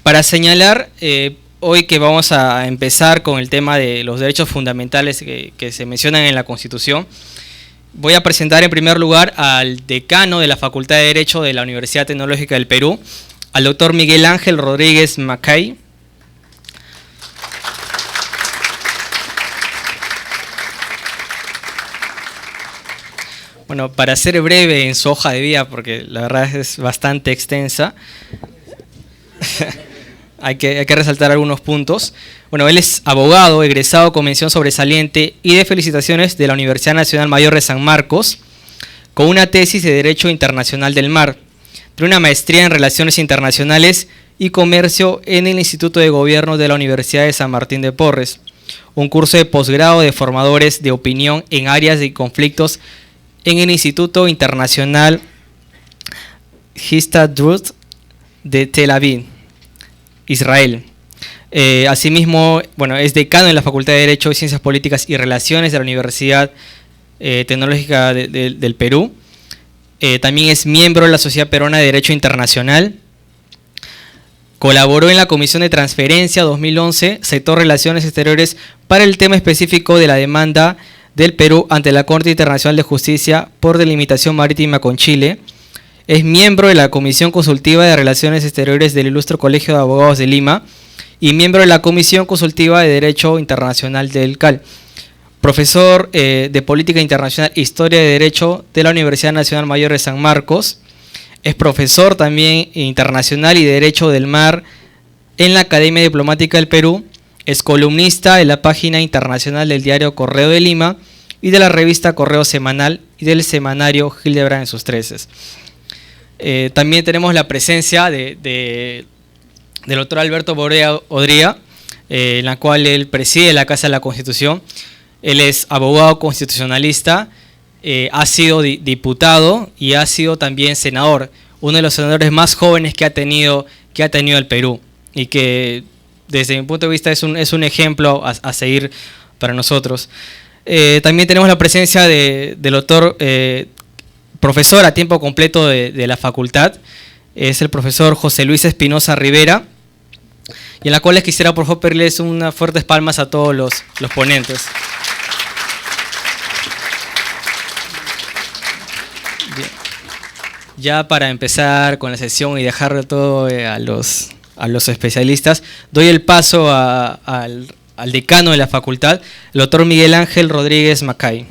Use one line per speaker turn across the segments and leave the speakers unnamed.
Para señalar, hoy que vamos a empezar con el tema de los derechos fundamentales que se mencionan en la Constitución, voy a presentar en primer lugar al decano de la Facultad de Derecho de la Universidad Tecnológica del Perú, al doctor Miguel Ángel Rodríguez Macay. Bueno, para ser breve en su hoja de vida, porque la verdad es bastante extensa, hay que resaltar algunos puntos. Bueno, él es abogado, egresado con mención sobresaliente y de felicitaciones de la Universidad Nacional Mayor de San Marcos, con una tesis de Derecho Internacional del Mar, tiene una maestría en Relaciones Internacionales y Comercio en el Instituto de Gobierno de la Universidad de San Martín de Porres, un curso de posgrado de formadores de opinión en áreas de conflictos en el Instituto Internacional Histadrut de Tel Aviv, Israel. Asimismo, bueno, es decano en la Facultad de Derecho, Ciencias Políticas y Relaciones de la Universidad Tecnológica del Perú. También es miembro de la Sociedad Peruana de Derecho Internacional. Colaboró en la Comisión de Transferencia 2011, sector Relaciones Exteriores, para el tema específico de la demanda del Perú ante la Corte Internacional de Justicia por delimitación marítima con Chile. Es miembro de la Comisión Consultiva de Relaciones Exteriores del Ilustre Colegio de Abogados de Lima y miembro de la Comisión Consultiva de Derecho Internacional del CAL. Profesor de Política Internacional e Historia de Derecho de la Universidad Nacional Mayor de San Marcos. Es profesor también internacional y de Derecho del Mar en la Academia Diplomática del Perú. Es columnista de la página internacional del diario Correo de Lima y de la revista Correo Semanal y del semanario Hildebrand en sus treces. También tenemos la presencia del doctor Alberto Borea Odría, en la cual él preside la Casa de la Constitución. Él es abogado constitucionalista, ha sido diputado y ha sido también senador, uno de los senadores más jóvenes que ha tenido el Perú, y que desde mi punto de vista es un ejemplo a seguir para nosotros. También tenemos la presencia del doctor profesor a tiempo completo de la facultad, es el profesor José Luis Espinosa Rivera, y en la cual les quisiera por favor pedirles unas fuertes palmas a todos los ponentes. Bien. Ya para empezar con la sesión y dejar todo a los especialistas, doy el paso al decano de la facultad, el doctor Miguel Ángel Rodríguez Macay.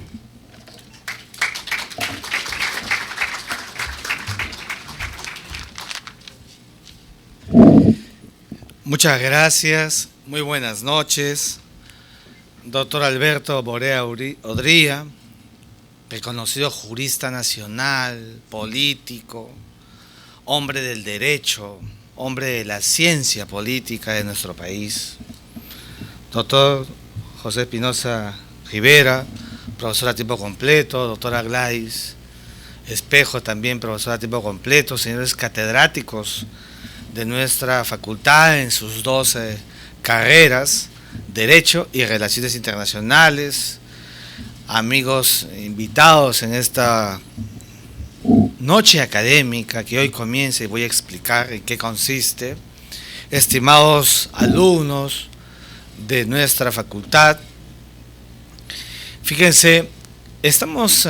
Muchas gracias, muy buenas noches. Doctor Alberto Borea Odría, reconocido jurista nacional, político, hombre del derecho, hombre de la ciencia política de nuestro país. Doctor José Espinosa Rivera, profesor a tiempo completo. Doctora Gladys Espejo, también profesora a tiempo completo. Señores catedráticos de nuestra facultad en sus 12 carreras, Derecho y Relaciones Internacionales, amigos invitados en esta noche académica que hoy comienza y voy a explicar en qué consiste, estimados alumnos de nuestra facultad. Fíjense, estamos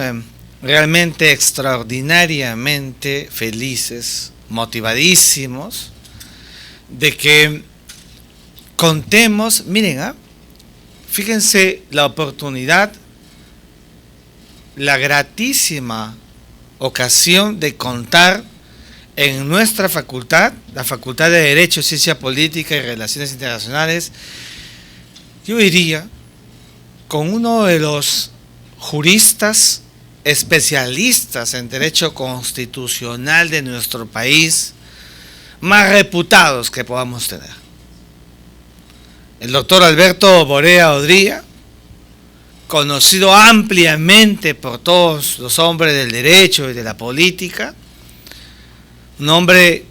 realmente extraordinariamente felices, motivadísimos de que contemos, miren, fíjense la oportunidad, la gratísima ocasión de contar en nuestra facultad, la Facultad de Derecho, Ciencia Política y Relaciones Internacionales, yo diría, con uno de los juristas especialistas en derecho constitucional de nuestro país, más reputados que podamos tener. El doctor Alberto Borea Odría, conocido ampliamente por todos los hombres del derecho y de la política, un hombre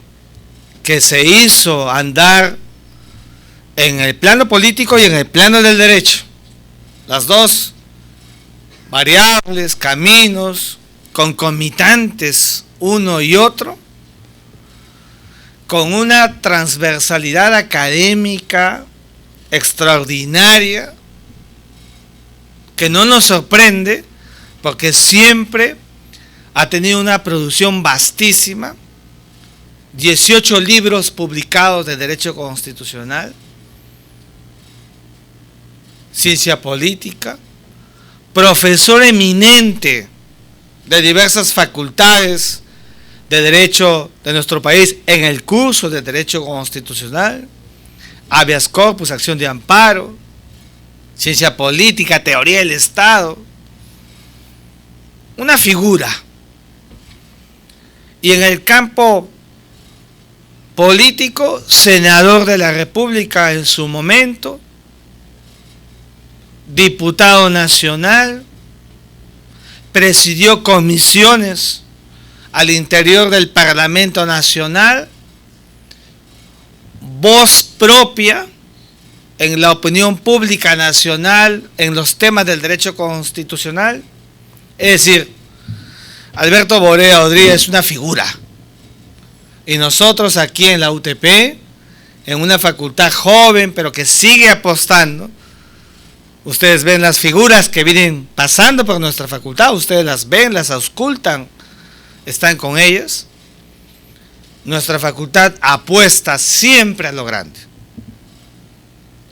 que se hizo andar en el plano político y en el plano del derecho, las dos variables, caminos concomitantes uno y otro, con una transversalidad académica extraordinaria, que no nos sorprende, porque siempre ha tenido una producción vastísima, 18 libros publicados de Derecho Constitucional, Ciencia Política, profesor eminente de diversas facultades de Derecho de nuestro país en el curso de Derecho Constitucional, Habeas Corpus, Acción de Amparo, Ciencia Política, Teoría del Estado, una figura. Y en el campo político, senador de la República en su momento, diputado nacional, presidió comisiones al interior del Parlamento Nacional, voz propia en la opinión pública nacional en los temas del derecho constitucional. Es decir, Alberto Borea Odría es una figura. Y nosotros aquí en la UTP, en una facultad joven, pero que sigue apostando, ustedes ven las figuras que vienen pasando por nuestra facultad, ustedes las ven, las auscultan, están con ellas. Nuestra facultad apuesta siempre a lo grande.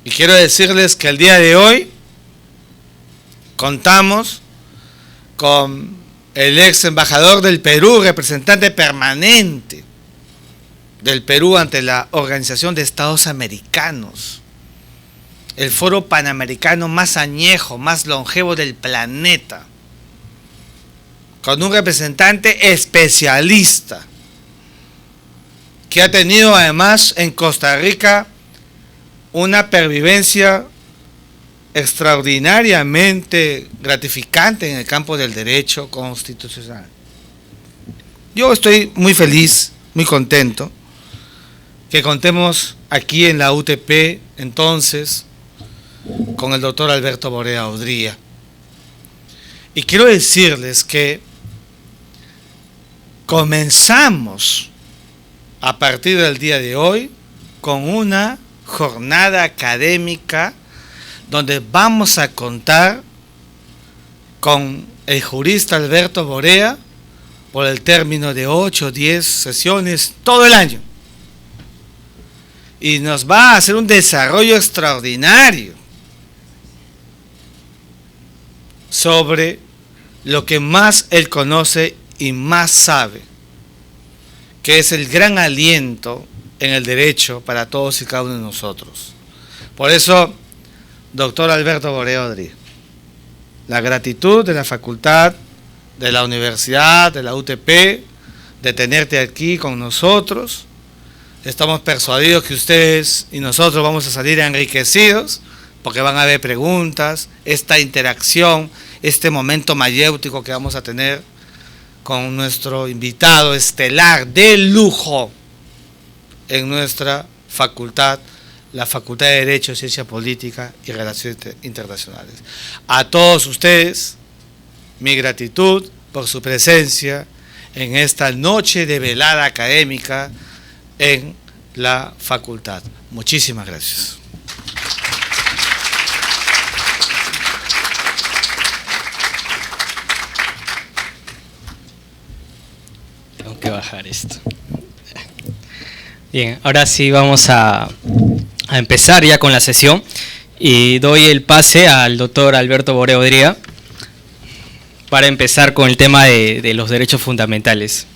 Y quiero decirles que el día de hoy contamos con el ex embajador del Perú, representante permanente del Perú ante la Organización de Estados Americanos, el foro panamericano más añejo, más longevo del planeta, con un representante especialista que ha tenido además en Costa Rica una pervivencia extraordinariamente gratificante en el campo del derecho constitucional. Yo estoy muy feliz, muy contento que contemos aquí en la UTP entonces con el doctor Alberto Borea Odría. Y quiero decirles que comenzamos a partir del día de hoy con una jornada académica donde vamos a contar con el jurista Alberto Borea por el término de 8 o 10 sesiones todo el año. Y nos va a hacer un desarrollo extraordinario sobre lo que más él conoce y más sabe, que es el gran aliento en el derecho para todos y cada uno de nosotros. Por eso, doctor Alberto Borea Odría, la gratitud de la facultad, de la universidad, de la UTP, de tenerte aquí con nosotros. Estamos persuadidos que ustedes y nosotros vamos a salir enriquecidos, porque van a haber preguntas, esta interacción, este momento mayéutico que vamos a tener con nuestro invitado estelar de lujo en nuestra facultad, la Facultad de Derecho, Ciencia Política y Relaciones Internacionales. A todos ustedes, mi gratitud por su presencia en esta noche de velada académica en la facultad. Muchísimas gracias.
Tengo que bajar esto. Bien, ahora sí vamos a empezar ya con la sesión y doy el pase al doctor Alberto Borea Odría para empezar con el tema de los derechos fundamentales.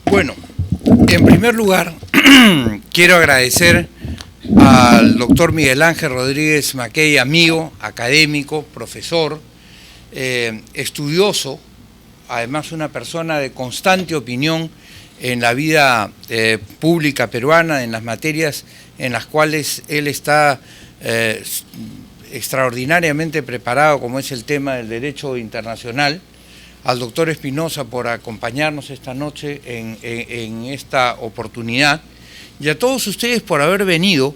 Bueno, en primer lugar, quiero agradecer al doctor Miguel Ángel Rodríguez Mackey, amigo, académico, profesor, estudioso, además una persona de constante opinión en la vida pública peruana, en las materias en las cuales él está extraordinariamente preparado, como es el tema del derecho internacional, al doctor Espinosa por acompañarnos esta noche en esta oportunidad, y a todos ustedes por haber venido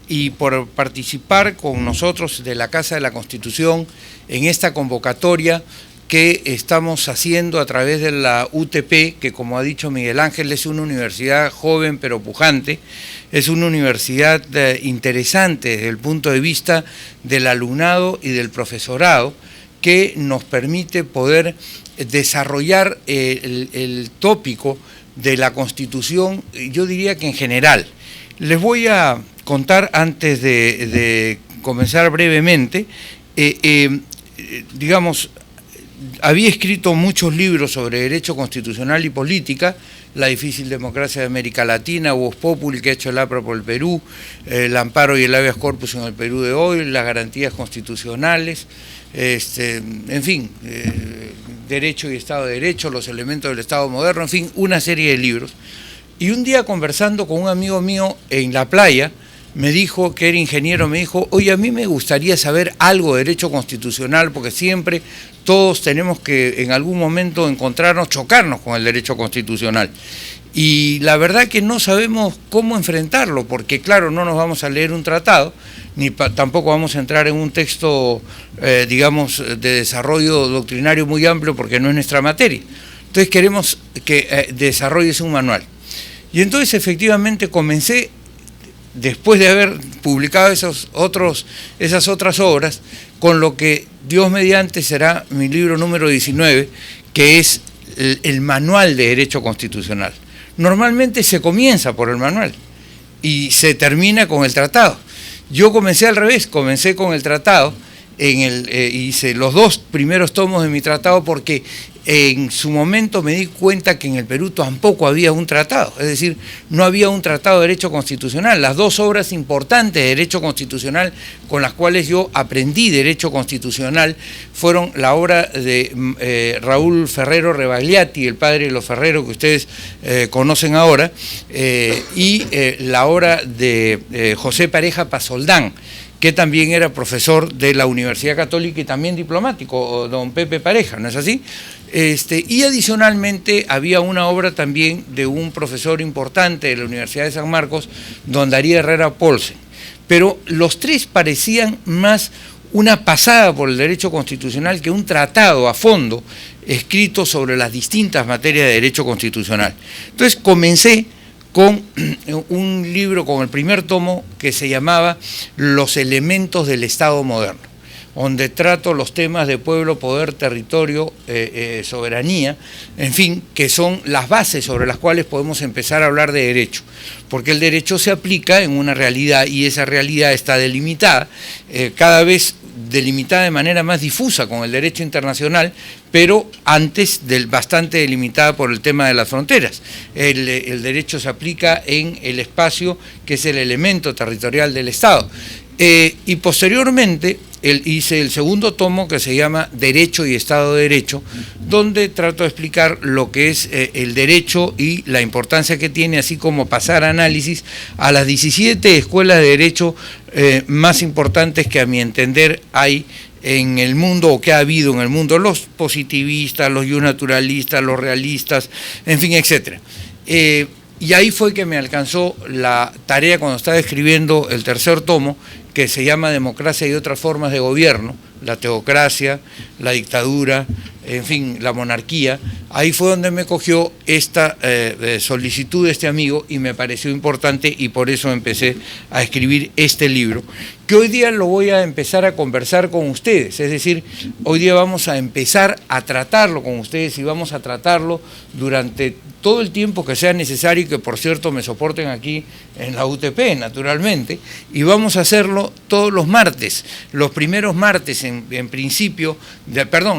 y por participar con nosotros de la Casa de la Constitución en esta convocatoria que estamos haciendo a través de la UTP, que como ha dicho Miguel Ángel, es una universidad joven pero pujante, es una universidad interesante desde el punto de vista del alumnado y del profesorado, que nos permite poder desarrollar el tópico de la Constitución, yo diría que en general. Les voy a contar, antes de comenzar brevemente, digamos, había escrito muchos libros sobre derecho constitucional y política, La difícil democracia de América Latina, Vox Populi, que ha hecho el APRA por el Perú, el amparo y el habeas corpus en el Perú de hoy, las garantías constitucionales, en fin, derecho y Estado de Derecho, los elementos del Estado moderno, en fin, una serie de libros. Y un día, conversando con un amigo mío en la playa, me dijo, que era ingeniero, me dijo, oye, a mí me gustaría saber algo de derecho constitucional, porque siempre todos tenemos que en algún momento encontrarnos, chocarnos con el derecho constitucional. Y la verdad que no sabemos cómo enfrentarlo, porque claro, no nos vamos a leer un tratado, ni tampoco vamos a entrar en un texto, digamos, de desarrollo doctrinario muy amplio, porque no es nuestra materia. Entonces queremos que desarrolles un manual. Y entonces efectivamente comencé, después de haber publicado esas otras obras, con lo que Dios mediante será mi libro número 19, que es el manual de derecho constitucional. Normalmente se comienza por el manual y se termina con el tratado. Yo comencé al revés, comencé con el tratado, hice los dos primeros tomos de mi tratado porque en su momento me di cuenta que en el Perú tampoco había un tratado, es decir, no había un tratado de derecho constitucional. Las dos obras importantes de derecho constitucional con las cuales yo aprendí derecho constitucional fueron la obra de Raúl Ferrero Rebagliati, el padre de los Ferrero que ustedes conocen ahora, y la obra de José Pareja Pasoldán, que también era profesor de la Universidad Católica y también diplomático, don Pepe Pareja, ¿no es así? Y adicionalmente había una obra también de un profesor importante de la Universidad de San Marcos, don Darío Herrera Polsen. Pero los tres parecían más una pasada por el derecho constitucional que un tratado a fondo escrito sobre las distintas materias de derecho constitucional. Entonces comencé con un libro, con el primer tomo, que se llamaba Los elementos del Estado moderno, donde trato los temas de pueblo, poder, territorio, soberanía, en fin, que son las bases sobre las cuales podemos empezar a hablar de derecho, porque el derecho se aplica en una realidad y esa realidad está delimitada, cada vez delimitada de manera más difusa con el derecho internacional, pero antes bastante delimitada por el tema de las fronteras. El derecho se aplica en el espacio que es el elemento territorial del Estado. Y posteriormente hice el segundo tomo, que se llama Derecho y Estado de Derecho, donde trato de explicar lo que es el derecho y la importancia que tiene, así como pasar análisis a las 17 escuelas de derecho más importantes que a mi entender hay en el mundo, o que ha habido en el mundo: los positivistas, los naturalistas, los realistas, en fin, etc. Y ahí fue que me alcanzó la tarea cuando estaba escribiendo el tercer tomo, que se llama Democracia y otras formas de gobierno, la teocracia, la dictadura, en fin, la monarquía. Ahí fue donde me cogió esta solicitud de este amigo y me pareció importante, y por eso empecé a escribir este libro, que hoy día lo voy a empezar a conversar con ustedes. Es decir, hoy día vamos a empezar a tratarlo con ustedes y vamos a tratarlo durante todo el tiempo que sea necesario, y que por cierto me soporten aquí en la UTP, naturalmente, y vamos a hacerlo todos los martes, los primeros martes en principio,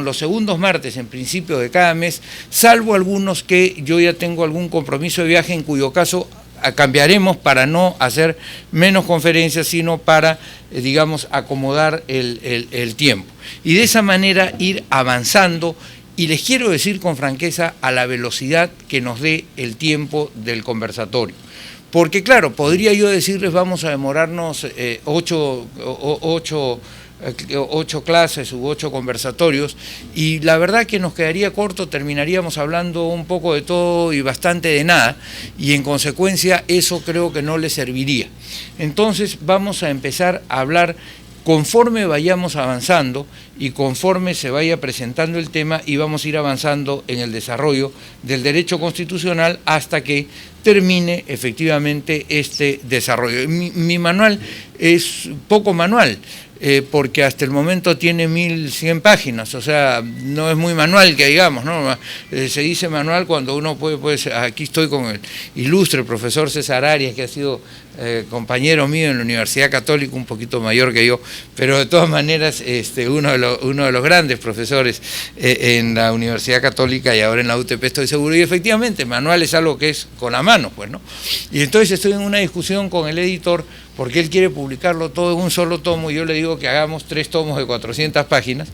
los segundos martes en principio de cada mes, salvo algunos que yo ya tengo algún compromiso de viaje, en cuyo caso cambiaremos para no hacer menos conferencias, sino para, digamos, acomodar el tiempo. Y de esa manera ir avanzando, y les quiero decir con franqueza, a la velocidad que nos dé el tiempo del conversatorio. Porque claro, podría yo decirles vamos a demorarnos 8 clases u 8 conversatorios, y la verdad que nos quedaría corto, terminaríamos hablando un poco de todo y bastante de nada, y en consecuencia eso creo que no les serviría. Entonces vamos a empezar a hablar conforme vayamos avanzando y conforme se vaya presentando el tema, y vamos a ir avanzando en el desarrollo del derecho constitucional hasta que termine efectivamente este desarrollo. Mi manual es poco manual, porque hasta el momento tiene 1100 páginas, o sea, no es muy manual que digamos, ¿no? Se dice manual cuando uno puede, pues aquí estoy con el ilustre profesor César Arias, que ha sido compañero mío en la Universidad Católica, un poquito mayor que yo, pero de todas maneras uno de los grandes profesores en la Universidad Católica y ahora en la UTP, estoy seguro, y efectivamente manual es algo que es con la mano, pues, ¿no? Y entonces estoy en una discusión con el editor porque él quiere publicarlo todo en un solo tomo, y yo le digo que hagamos 3 tomos de 400 páginas,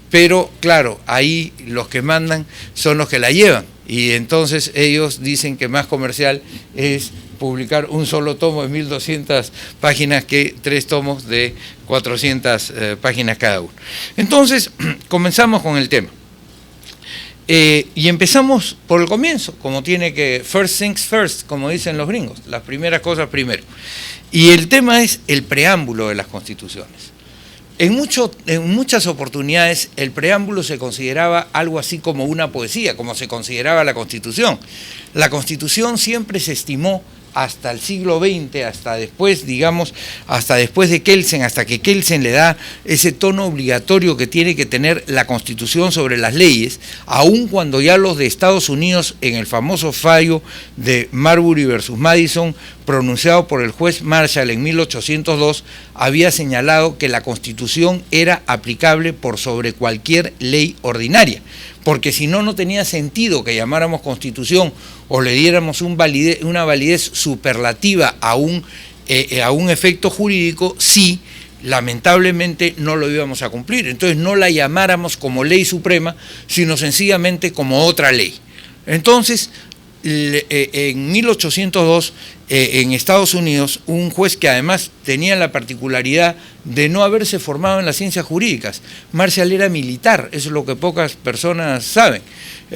pero claro, ahí los que mandan son los que la llevan, y entonces ellos dicen que más comercial es publicar un solo tomo de 1200 páginas que 3 tomos de 400 páginas cada uno. Entonces, comenzamos con el tema. Y empezamos por el comienzo, como tiene que, first things first, como dicen los gringos, las primeras cosas primero. Y el tema es el preámbulo de las constituciones. En muchas oportunidades el preámbulo se consideraba algo así como una poesía, como se consideraba la Constitución. La Constitución siempre se estimó hasta el siglo XX, hasta después, digamos, hasta después de Kelsen, hasta que Kelsen le da ese tono obligatorio que tiene que tener la Constitución sobre las leyes, aun cuando ya los de Estados Unidos, en el famoso fallo de Marbury versus Madison, pronunciado por el juez Marshall en 1802, había señalado que la Constitución era aplicable por sobre cualquier ley ordinaria, porque si no, no tenía sentido que llamáramos Constitución o le diéramos una validez superlativa a un efecto jurídico si lamentablemente no lo íbamos a cumplir. Entonces no la llamáramos como ley suprema, sino sencillamente como otra ley. Entonces, en 1802, en Estados Unidos, un juez que además tenía la particularidad de no haberse formado en las ciencias jurídicas, Marshall era militar, eso es lo que pocas personas saben.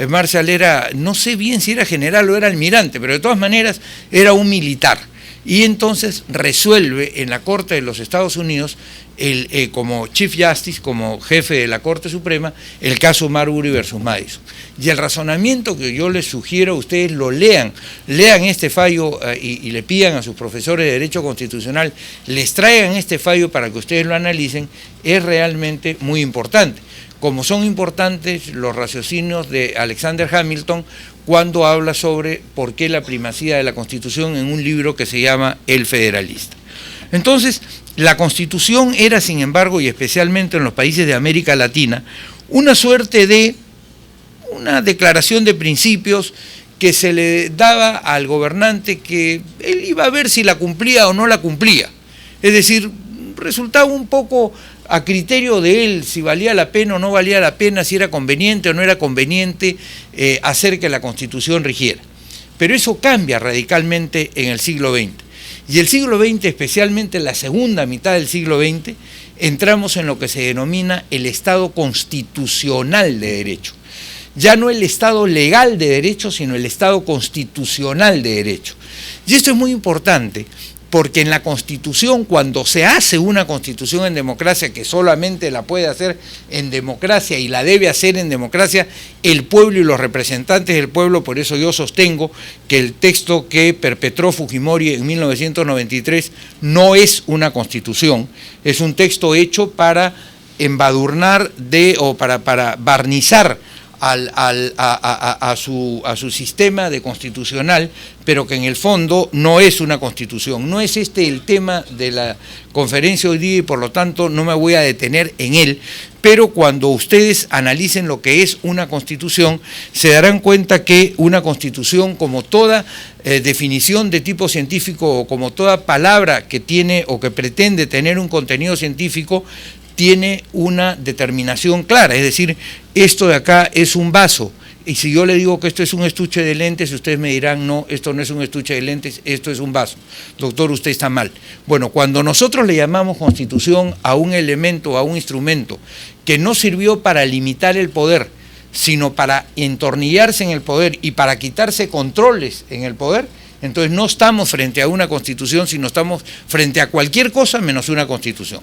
Marshall era, no sé bien si era general o era almirante, pero de todas maneras era un militar. Y entonces resuelve en la Corte de los Estados Unidos, como Chief Justice, como jefe de la Corte Suprema, el caso Marbury versus Madison. Y el razonamiento que yo les sugiero a ustedes lo lean este fallo y le pidan a sus profesores de Derecho Constitucional, les traigan este fallo para que ustedes lo analicen, es realmente muy importante. Como son importantes los raciocinios de Alexander Hamilton cuando habla sobre por qué la primacía de la Constitución en un libro que se llama El Federalista. Entonces, la Constitución era, sin embargo, y especialmente en los países de América Latina, una suerte de una declaración de principios que se le daba al gobernante, que él iba a ver si la cumplía o no la cumplía. Es decir, resultaba un poco a criterio de él si valía la pena o no valía la pena, si era conveniente o no era conveniente hacer que la Constitución rigiera. Pero eso cambia radicalmente en el siglo XX. Y el siglo XX, especialmente en la segunda mitad del siglo XX, entramos en lo que se denomina el Estado constitucional de derecho. Ya no el Estado legal de derecho, sino el Estado constitucional de derecho. Y esto es muy importante, porque en la Constitución, cuando se hace una Constitución en democracia, que solamente la puede hacer en democracia y la debe hacer en democracia el pueblo y los representantes del pueblo, por eso yo sostengo que el texto que perpetró Fujimori en 1993 no es una Constitución, es un texto hecho para embadurnar o para barnizar a su sistema de constitucional, pero que en el fondo no es una constitución. No es este el tema de la conferencia hoy día y por lo tanto no me voy a detener en él, pero cuando ustedes analicen lo que es una constitución, se darán cuenta que una constitución, como toda definición de tipo científico o como toda palabra que tiene o que pretende tener un contenido científico, tiene una determinación clara, es decir, esto de acá es un vaso, y si yo le digo que esto es un estuche de lentes, ustedes me dirán, no, esto no es un estuche de lentes, esto es un vaso. Doctor, usted está mal. Bueno, cuando nosotros le llamamos constitución a un elemento, a un instrumento, que no sirvió para limitar el poder, sino para entornillarse en el poder y para quitarse controles en el poder, entonces no estamos frente a una constitución, sino estamos frente a cualquier cosa menos una constitución.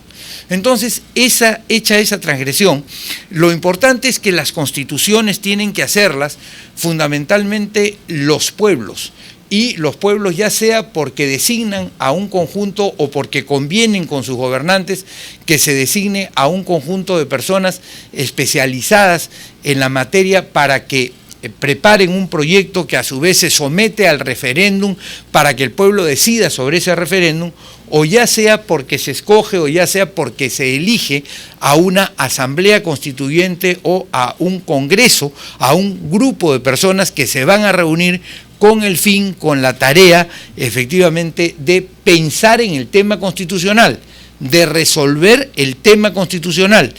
Entonces, hecha esa transgresión, lo importante es que las constituciones tienen que hacerlas fundamentalmente los pueblos, y los pueblos ya sea porque designan a un conjunto o porque convienen con sus gobernantes que se designe a un conjunto de personas especializadas en la materia para que preparen un proyecto que a su vez se somete al referéndum para que el pueblo decida sobre ese referéndum, o ya sea porque se escoge o ya sea porque se elige a una asamblea constituyente o a un congreso, a un grupo de personas que se van a reunir con el fin, con la tarea efectivamente de pensar en el tema constitucional, de resolver el tema constitucional.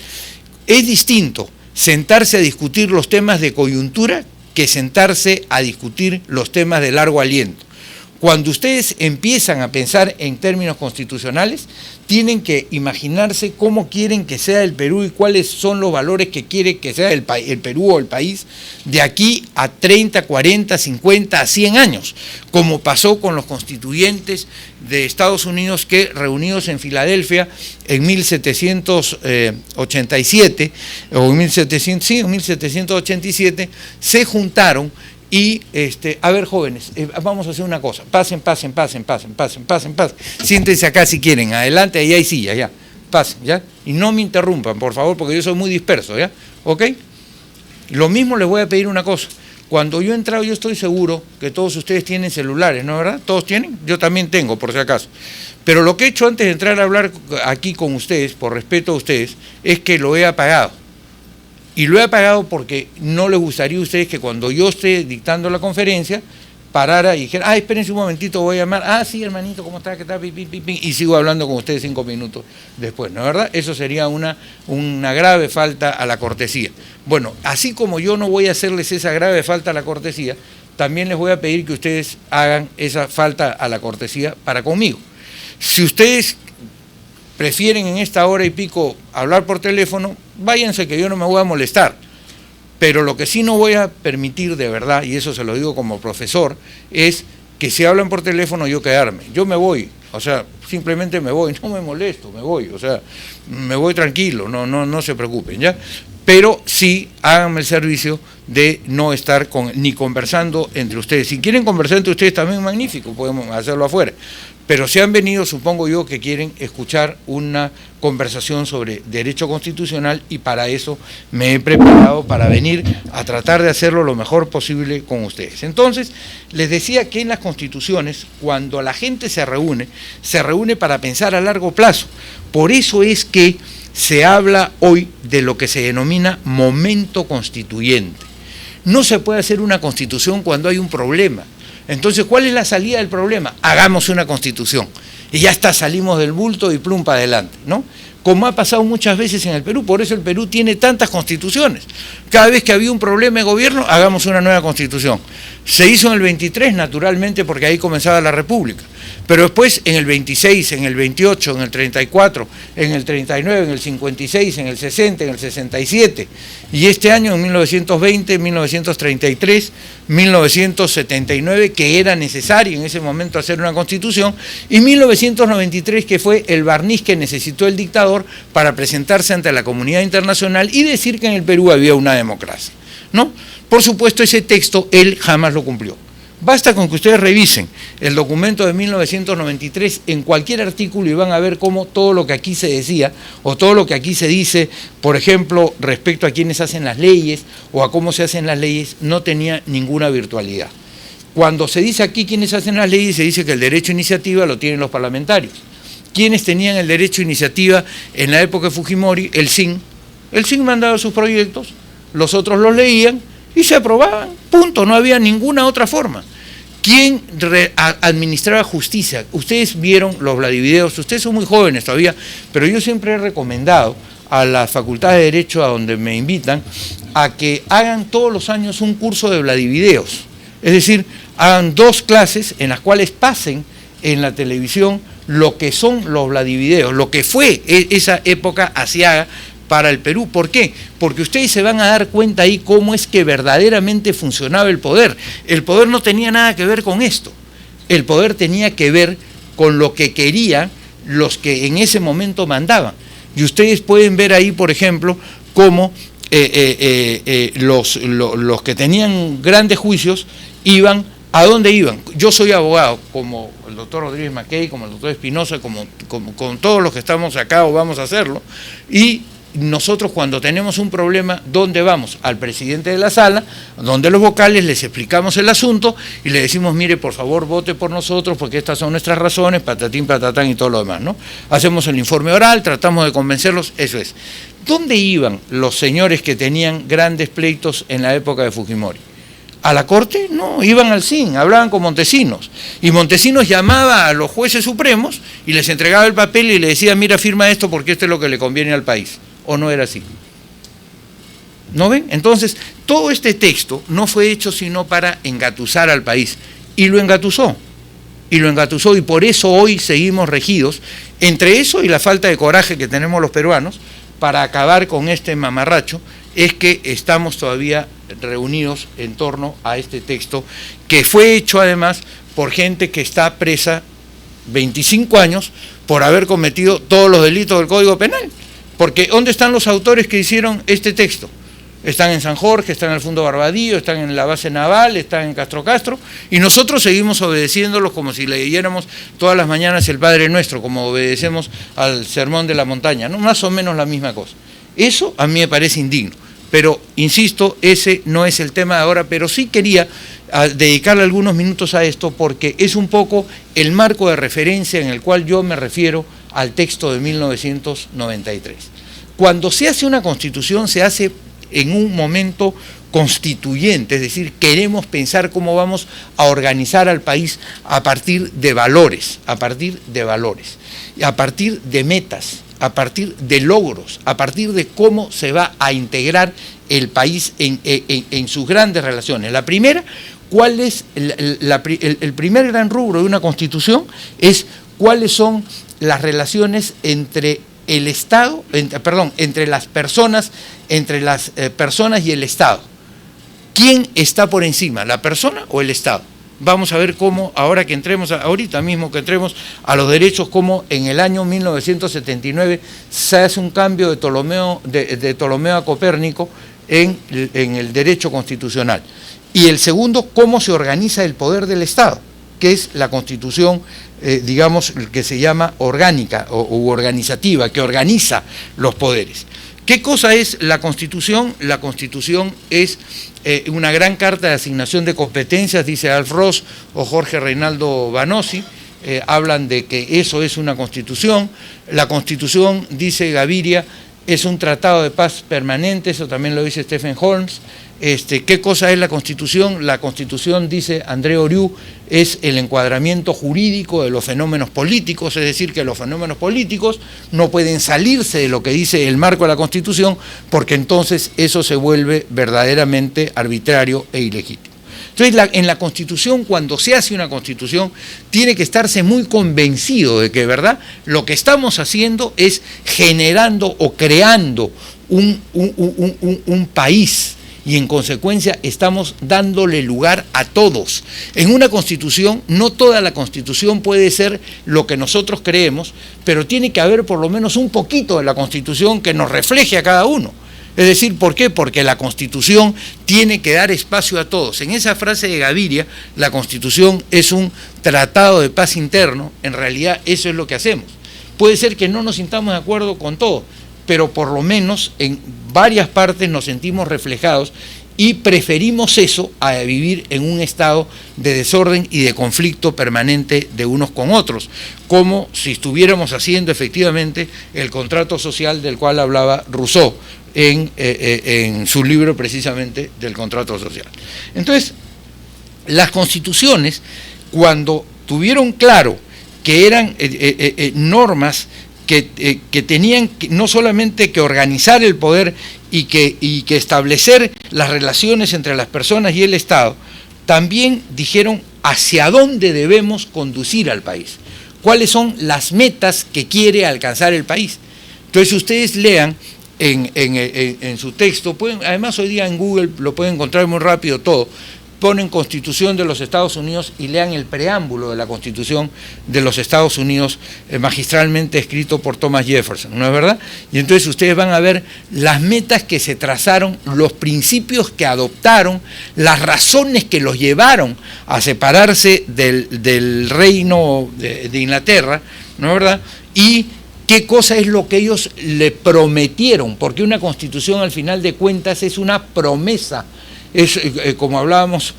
Es distinto sentarse a discutir los temas de coyuntura que sentarse a discutir los temas de largo aliento. Cuando ustedes empiezan a pensar en términos constitucionales, tienen que imaginarse cómo quieren que sea el Perú y cuáles son los valores que quiere que sea el Perú o el país de aquí a 30, 40, 50, a 100 años, como pasó con los constituyentes de Estados Unidos que, reunidos en Filadelfia en 1787, o en 1787, se juntaron. Y, a ver, jóvenes, vamos a hacer una cosa, pasen, siéntense acá si quieren, adelante, ahí hay sillas, ya, pasen, ya, y no me interrumpan, por favor, porque yo soy muy disperso, ya, ¿ok? Lo mismo les voy a pedir una cosa, cuando yo he entrado, yo estoy seguro que todos ustedes tienen celulares, ¿no es verdad? ¿Todos tienen? Yo también tengo, por si acaso, pero lo que he hecho antes de entrar a hablar aquí con ustedes, por respeto a ustedes, es que lo he apagado. Y lo he apagado porque no les gustaría a ustedes que cuando yo esté dictando la conferencia, parara y dijera, espérense un momentito, voy a llamar, sí, hermanito, ¿cómo está? ¿Qué tal? Y sigo hablando con ustedes 5 minutos después, ¿no es verdad? Eso sería una grave falta a la cortesía. Bueno, así como yo no voy a hacerles esa grave falta a la cortesía, también les voy a pedir que ustedes hagan esa falta a la cortesía para conmigo. Si ustedes prefieren en esta hora y pico hablar por teléfono, váyanse, que yo no me voy a molestar, pero lo que sí no voy a permitir de verdad, y eso se lo digo como profesor, es que si hablan por teléfono yo quedarme. Yo me voy, o sea, simplemente me voy, no me molesto, me voy, o sea, me voy tranquilo, no se preocupen, ¿ya? Pero sí háganme el servicio de no estar ni conversando entre ustedes. Si quieren conversar entre ustedes también, magnífico, podemos hacerlo afuera. Pero si han venido, supongo yo, que quieren escuchar una conversación sobre derecho constitucional, y para eso me he preparado para venir a tratar de hacerlo lo mejor posible con ustedes. Entonces, les decía que en las constituciones, cuando la gente se reúne para pensar a largo plazo. Por eso es que se habla hoy de lo que se denomina momento constituyente. No se puede hacer una constitución cuando hay un problema. Entonces, ¿cuál es la salida del problema? Hagamos una constitución. Y ya está, salimos del bulto y plum para adelante, ¿no? Como ha pasado muchas veces en el Perú, por eso el Perú tiene tantas constituciones. Cada vez que había un problema de gobierno, hagamos una nueva constitución. Se hizo en el 23, naturalmente, porque ahí comenzaba la República. Pero después, en el 26, en el 28, en el 34, en el 39, en el 56, en el 60, en el 67, y este año, en 1920, 1933, 1979, que era necesario en ese momento hacer una constitución, y 1993, que fue el barniz que necesitó el dictador para presentarse ante la comunidad internacional y decir que en el Perú había una democracia, ¿no? Por supuesto, ese texto él jamás lo cumplió. Basta con que ustedes revisen el documento de 1993 en cualquier artículo y van a ver cómo todo lo que aquí se decía o todo lo que aquí se dice, por ejemplo, respecto a quienes hacen las leyes o a cómo se hacen las leyes, no tenía ninguna virtualidad. Cuando se dice aquí quiénes hacen las leyes, se dice que el derecho a iniciativa lo tienen los parlamentarios. ¿Quiénes tenían el derecho a iniciativa en la época de Fujimori? El SIN. El SIN mandaba sus proyectos, los otros los leían y se aprobaban. Punto, no había ninguna otra forma. ¿Quién administraba justicia? Ustedes vieron los Vladivideos, ustedes son muy jóvenes todavía, pero yo siempre he recomendado a la Facultad de Derecho, a donde me invitan, a que hagan todos los años un curso de Vladivideos. Es decir, hagan 2 clases en las cuales pasen en la televisión lo que son los Vladivideos, lo que fue esa época asiaga para el Perú. ¿Por qué? Porque ustedes se van a dar cuenta ahí cómo es que verdaderamente funcionaba el poder. El poder no tenía nada que ver con esto. El poder tenía que ver con lo que querían los que en ese momento mandaban. Y ustedes pueden ver ahí, por ejemplo, cómo los que tenían grandes juicios iban. ¿A dónde iban? Yo soy abogado, como el doctor Rodríguez Mackey, como el doctor Espinosa, como con todos los que estamos acá o vamos a hacerlo, y nosotros cuando tenemos un problema, ¿dónde vamos? Al presidente de la sala, donde los vocales les explicamos el asunto y le decimos, mire, por favor, vote por nosotros porque estas son nuestras razones, patatín, patatán y todo lo demás, ¿no? Hacemos el informe oral, tratamos de convencerlos, eso es. ¿Dónde iban los señores que tenían grandes pleitos en la época de Fujimori? ¿A la corte? No, iban al CIN, hablaban con Montesinos. Y Montesinos llamaba a los jueces supremos y les entregaba el papel y le decía, mira, firma esto porque esto es lo que le conviene al país. ¿O no era así? ¿No ven? Entonces, todo este texto no fue hecho sino para engatusar al país. Y lo engatusó. Y por eso hoy seguimos regidos, entre eso y la falta de coraje que tenemos los peruanos, para acabar con este mamarracho, es que estamos todavía reunidos en torno a este texto, que fue hecho además por gente que está presa 25 años por haber cometido todos los delitos del Código Penal. Porque ¿dónde están los autores que hicieron este texto? Están en San Jorge, están en el Fundo Barbadillo, están en la base naval, están en Castro, y nosotros seguimos obedeciéndolos como si leyéramos todas las mañanas el Padre Nuestro, como obedecemos al Sermón de la Montaña, ¿no? Más o menos la misma cosa. Eso a mí me parece indigno, pero insisto, ese no es el tema de ahora, pero sí quería dedicarle algunos minutos a esto porque es un poco el marco de referencia en el cual yo me refiero al texto de 1993. Cuando se hace una constitución, se hace en un momento constituyente, es decir, queremos pensar cómo vamos a organizar al país a partir de valores, a partir de metas, a partir de logros, a partir de cómo se va a integrar el país en sus grandes relaciones. La primera, ¿cuál es el primer gran rubro de una constitución? Es cuáles son las relaciones entre el Estado, entre las personas y el Estado. ¿Quién está por encima, la persona o el Estado? Vamos a ver cómo, ahora que entremos, ahorita mismo que entremos a los derechos, cómo en el año 1979 se hace un cambio de Ptolomeo a Copérnico en el derecho constitucional. Y el segundo, cómo se organiza el poder del Estado, que es la Constitución, digamos, que se llama orgánica u organizativa, que organiza los poderes. ¿Qué cosa es la Constitución? La Constitución es una gran carta de asignación de competencias, dice Alf Ross o Jorge Reinaldo Banossi, hablan de que eso es una Constitución. La Constitución, dice Gaviria, es un tratado de paz permanente, eso también lo dice Stephen Holmes. ¿Qué cosa es la Constitución? La Constitución, dice André Oriú, es el encuadramiento jurídico de los fenómenos políticos, es decir, que los fenómenos políticos no pueden salirse de lo que dice el marco de la Constitución, porque entonces eso se vuelve verdaderamente arbitrario e ilegítimo. Entonces, en la Constitución, cuando se hace una Constitución, tiene que estarse muy convencido de que, ¿verdad?, lo que estamos haciendo es generando o creando un país, y en consecuencia estamos dándole lugar a todos. En una Constitución, no toda la Constitución puede ser lo que nosotros creemos, pero tiene que haber por lo menos un poquito de la Constitución que nos refleje a cada uno. Es decir, ¿por qué? Porque la Constitución tiene que dar espacio a todos. En esa frase de Gaviria, la Constitución es un tratado de paz interno, en realidad eso es lo que hacemos. Puede ser que no nos sintamos de acuerdo con todo, pero por lo menos en varias partes nos sentimos reflejados y preferimos eso a vivir en un estado de desorden y de conflicto permanente de unos con otros, como si estuviéramos haciendo efectivamente el contrato social del cual hablaba Rousseau en su libro precisamente del contrato social. Entonces, las constituciones, cuando tuvieron claro que eran normas que tenían no solamente que organizar el poder y que establecer las relaciones entre las personas y el Estado, también dijeron hacia dónde debemos conducir al país, cuáles son las metas que quiere alcanzar el país. Entonces ustedes lean en su texto, además hoy día en Google lo pueden encontrar muy rápido todo, ponen Constitución de los Estados Unidos y lean el preámbulo de la Constitución de los Estados Unidos, magistralmente escrito por Thomas Jefferson, ¿no es verdad? Y entonces ustedes van a ver las metas que se trazaron, los principios que adoptaron, las razones que los llevaron a separarse del reino de Inglaterra, ¿no es verdad? Y qué cosa es lo que ellos le prometieron, porque una Constitución al final de cuentas es una promesa. Es como hablábamos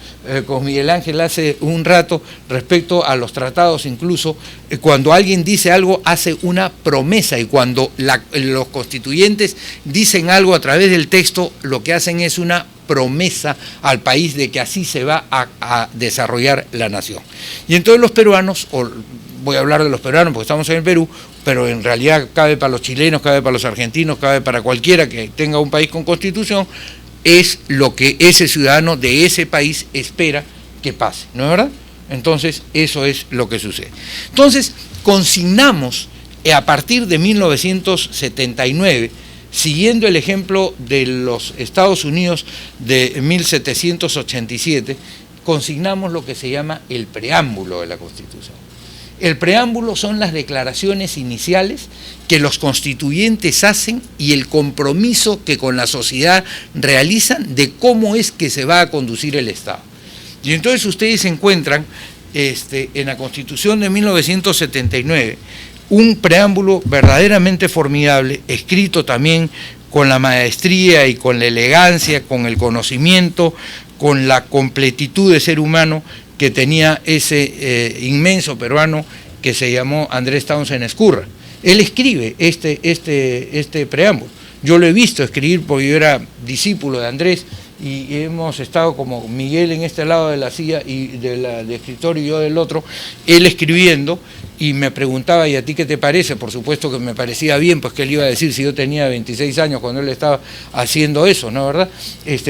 con Miguel Ángel hace un rato respecto a los tratados, incluso cuando alguien dice algo hace una promesa, y cuando los constituyentes dicen algo a través del texto, lo que hacen es una promesa al país de que así se va a desarrollar la nación. Y entonces los peruanos, voy a hablar de los peruanos porque estamos en el Perú, pero en realidad cabe para los chilenos, cabe para los argentinos, cabe para cualquiera que tenga un país con constitución, es lo que ese ciudadano de ese país espera que pase, ¿no es verdad? Entonces, eso es lo que sucede. Entonces, consignamos a partir de 1979, siguiendo el ejemplo de los Estados Unidos de 1787, consignamos lo que se llama el preámbulo de la Constitución. El preámbulo son las declaraciones iniciales que los constituyentes hacen y el compromiso que con la sociedad realizan de cómo es que se va a conducir el Estado. Y entonces ustedes encuentran en la Constitución de 1979 un preámbulo verdaderamente formidable, escrito también con la maestría y con la elegancia, con el conocimiento, con la completitud de ser humano que tenía ese inmenso peruano que se llamó Andrés Townsend Ezcurra. Él escribe este preámbulo. Yo lo he visto escribir porque yo era discípulo de Andrés y hemos estado como Miguel en este lado de la silla y del escritorio y yo del otro, él escribiendo, y me preguntaba, ¿y a ti qué te parece? Por supuesto que me parecía bien, pues que él iba a decir si yo tenía 26 años cuando él estaba haciendo eso, ¿no? ¿Verdad?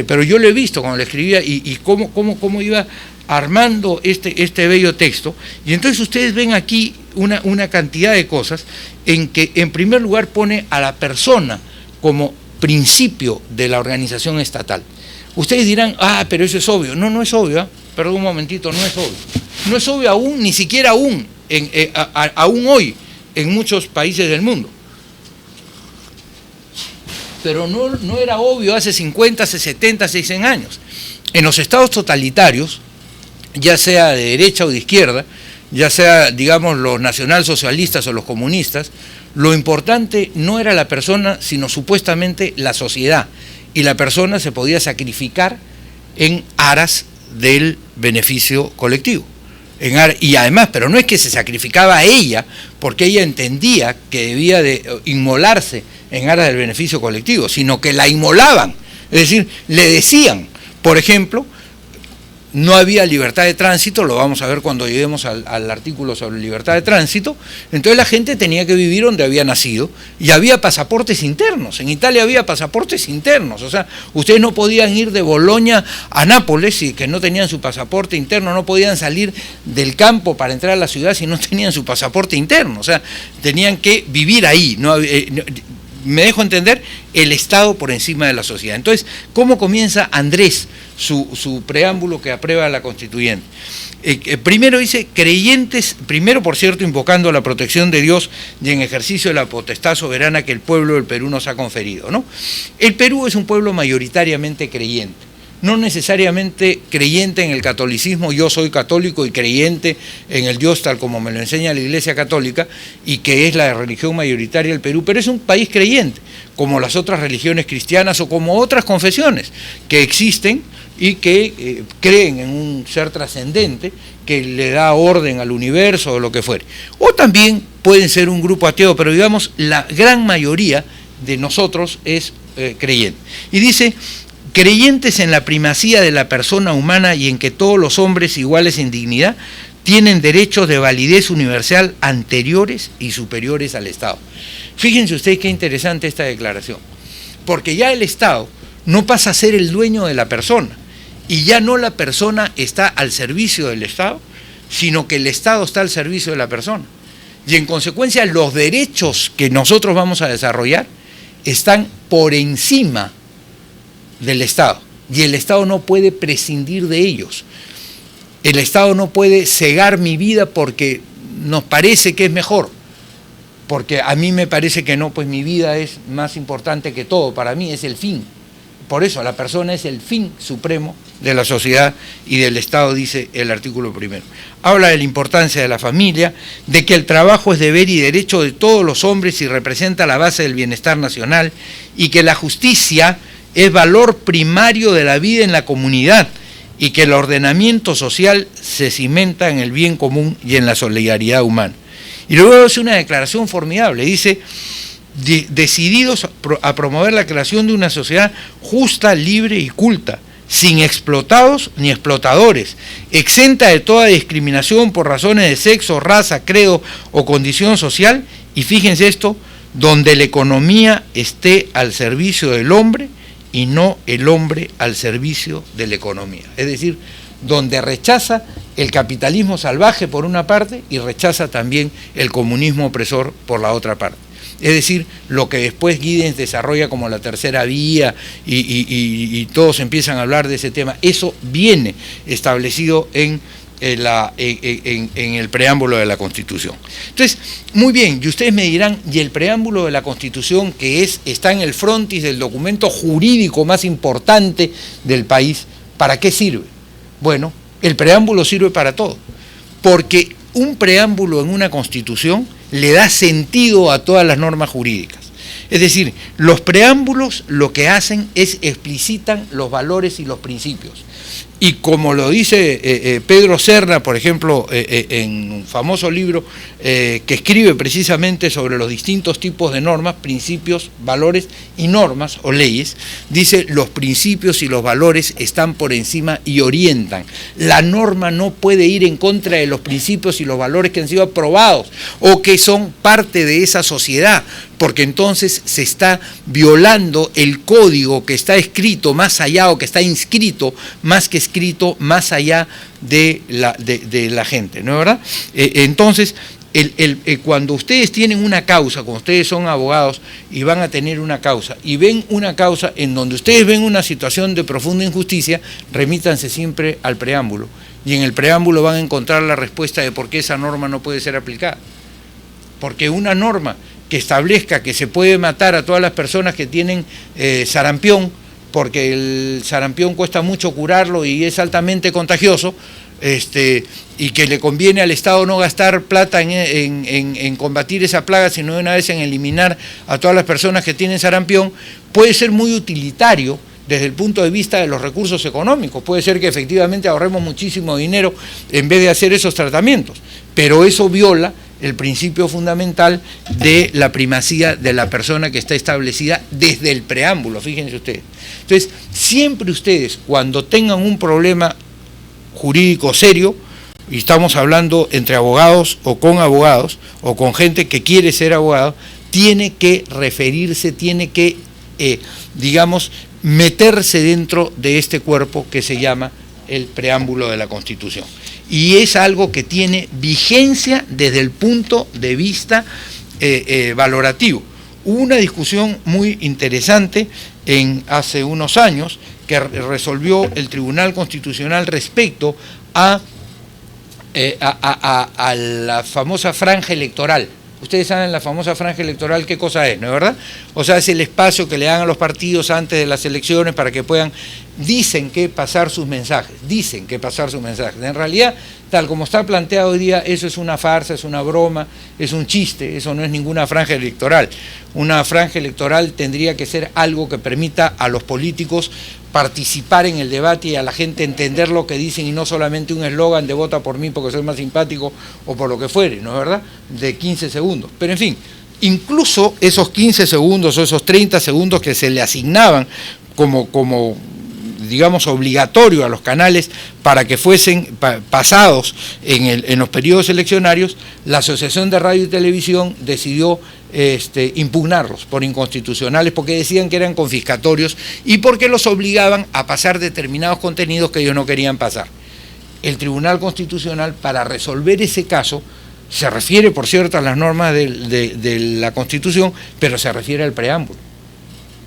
Pero yo lo he visto cuando le escribía y cómo iba armando este bello texto. Y entonces ustedes ven aquí una cantidad de cosas en que en primer lugar pone a la persona como principio de la organización estatal. Ustedes dirán, pero eso es obvio. No, no es obvio, ¿eh? Perdón un momentito, no es obvio. No es obvio aún, ni siquiera aún, aún hoy, en muchos países del mundo. Pero no era obvio hace 50, hace 70, hace 100 años. En los estados totalitarios, ya sea de derecha o de izquierda, ya sea, digamos, los nacionalsocialistas o los comunistas, lo importante no era la persona, sino supuestamente la sociedad. Y la persona se podía sacrificar en aras del beneficio colectivo. Y además, pero no es que se sacrificaba a ella, porque ella entendía que debía de inmolarse en aras del beneficio colectivo, sino que la inmolaban. Es decir, le decían, por ejemplo, no había libertad de tránsito, lo vamos a ver cuando lleguemos al artículo sobre libertad de tránsito, entonces la gente tenía que vivir donde había nacido y había pasaportes internos, en Italia había pasaportes internos, o sea, ustedes no podían ir de Bolonia a Nápoles y que no tenían su pasaporte interno, no podían salir del campo para entrar a la ciudad si no tenían su pasaporte interno, o sea, tenían que vivir ahí, me dejo entender, el Estado por encima de la sociedad. Entonces, ¿cómo comienza Andrés su preámbulo que aprueba la constituyente? Primero dice, creyentes, primero por cierto invocando la protección de Dios y en ejercicio de la potestad soberana que el pueblo del Perú nos ha conferido, ¿no? El Perú es un pueblo mayoritariamente creyente, no necesariamente creyente en el catolicismo. Yo soy católico y creyente en el Dios tal como me lo enseña la Iglesia Católica y que es la religión mayoritaria del Perú, pero es un país creyente, como las otras religiones cristianas o como otras confesiones que existen y que creen en un ser trascendente que le da orden al universo o lo que fuere. O también pueden ser un grupo ateo, pero digamos la gran mayoría de nosotros es creyente. Y dice, creyentes en la primacía de la persona humana y en que todos los hombres iguales en dignidad tienen derechos de validez universal anteriores y superiores al Estado. Fíjense ustedes qué interesante esta declaración, porque ya el Estado no pasa a ser el dueño de la persona, y ya no la persona está al servicio del Estado, sino que el Estado está al servicio de la persona. Y en consecuencia los derechos que nosotros vamos a desarrollar están por encima del Estado, y el Estado no puede prescindir de ellos. El Estado no puede cegar mi vida porque nos parece que es mejor, porque a mí me parece que no, pues mi vida es más importante que todo, para mí es el fin. Por eso la persona es el fin supremo de la sociedad y del Estado, dice el artículo primero. Habla de la importancia de la familia, de que el trabajo es deber y derecho de todos los hombres y representa la base del bienestar nacional, y que la justicia es valor primario de la vida en la comunidad, y que el ordenamiento social se cimenta en el bien común y en la solidaridad humana. Y luego hace una declaración formidable, dice, decididos a promover la creación de una sociedad justa, libre y culta, sin explotados ni explotadores, exenta de toda discriminación por razones de sexo, raza, credo o condición social, y fíjense esto, donde la economía esté al servicio del hombre y no el hombre al servicio de la economía. Es decir, donde rechaza el capitalismo salvaje por una parte y rechaza también el comunismo opresor por la otra parte. Es decir, lo que después Giddens desarrolla como la tercera vía y todos empiezan a hablar de ese tema, eso viene establecido en el preámbulo de la Constitución. Entonces, muy bien, y ustedes me dirán, ¿y el preámbulo de la Constitución, que está en el frontis del documento jurídico más importante del país, para qué sirve? Bueno, el preámbulo sirve para todo, porque un preámbulo en una Constitución le da sentido a todas las normas jurídicas. Es decir, los preámbulos lo que hacen es explicitan los valores y los principios. Y como lo dice Pedro Serna, por ejemplo, en un famoso libro que escribe precisamente sobre los distintos tipos de normas, principios, valores y normas o leyes, dice, los principios y los valores están por encima y orientan. La norma no puede ir en contra de los principios y los valores que han sido aprobados o que son parte de esa sociedad, porque entonces se está violando el código que está escrito más allá o que está inscrito más que escrito más allá de la gente, ¿no es verdad? Entonces, cuando ustedes tienen una causa, cuando ustedes son abogados y van a tener una causa y ven una causa en donde ustedes ven una situación de profunda injusticia, remítanse siempre al preámbulo, y en el preámbulo van a encontrar la respuesta de por qué esa norma no puede ser aplicada. Porque una norma que establezca que se puede matar a todas las personas que tienen sarampión, porque el sarampión cuesta mucho curarlo y es altamente contagioso, y que le conviene al Estado no gastar plata en combatir esa plaga, sino de una vez en eliminar a todas las personas que tienen sarampión, puede ser muy utilitario desde el punto de vista de los recursos económicos. Puede ser que efectivamente ahorremos muchísimo dinero en vez de hacer esos tratamientos, pero eso viola el principio fundamental de la primacía de la persona que está establecida desde el preámbulo, fíjense ustedes. Entonces, siempre ustedes, cuando tengan un problema jurídico serio, y estamos hablando entre abogados o con gente que quiere ser abogado, tiene que referirse, tiene que, digamos, meterse dentro de este cuerpo que se llama el preámbulo de la Constitución. Y es algo que tiene vigencia desde el punto de vista valorativo. Hubo una discusión muy interesante hace unos años que resolvió el Tribunal Constitucional respecto a la famosa franja electoral. Ustedes saben la famosa franja electoral qué cosa es, ¿no es verdad? O sea, es el espacio que le dan a los partidos antes de las elecciones para que puedan, dicen que pasar sus mensajes. En realidad, tal como está planteado hoy día, eso es una farsa, es una broma, es un chiste, eso no es ninguna franja electoral. Una franja electoral tendría que ser algo que permita a los políticos participar en el debate y a la gente entender lo que dicen y no solamente un eslogan de vota por mí porque soy más simpático o por lo que fuere, ¿no es verdad? De 15 segundos. Pero en fin, incluso esos 15 segundos o esos 30 segundos que se le asignaban como digamos, obligatorio a los canales para que fuesen pasados en los periodos eleccionarios, la Asociación de Radio y Televisión decidió impugnarlos por inconstitucionales porque decían que eran confiscatorios y porque los obligaban a pasar determinados contenidos que ellos no querían pasar. El Tribunal Constitucional, para resolver ese caso, se refiere, por cierto, a las normas de la Constitución, pero se refiere al preámbulo.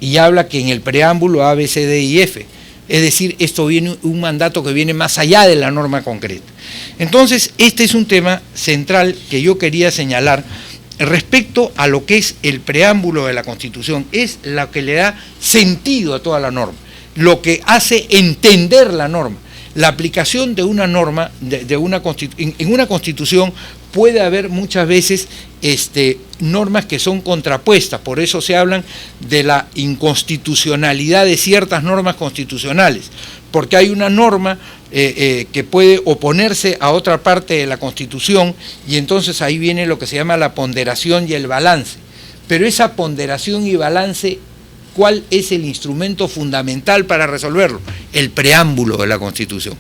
Y habla que en el preámbulo A, B, C, D y F. Es decir, esto viene un mandato que viene más allá de la norma concreta. Entonces, este es un tema central que yo quería señalar respecto a lo que es el preámbulo de la Constitución. Es lo que le da sentido a toda la norma, lo que hace entender la norma. La aplicación de una norma, en una Constitución puede haber muchas veces normas que son contrapuestas, por eso se hablan de la inconstitucionalidad de ciertas normas constitucionales, porque hay una norma que puede oponerse a otra parte de la Constitución y entonces ahí viene lo que se llama la ponderación y el balance. Pero esa ponderación y balance, ¿cuál es el instrumento fundamental para resolverlo? El preámbulo de la Constitución.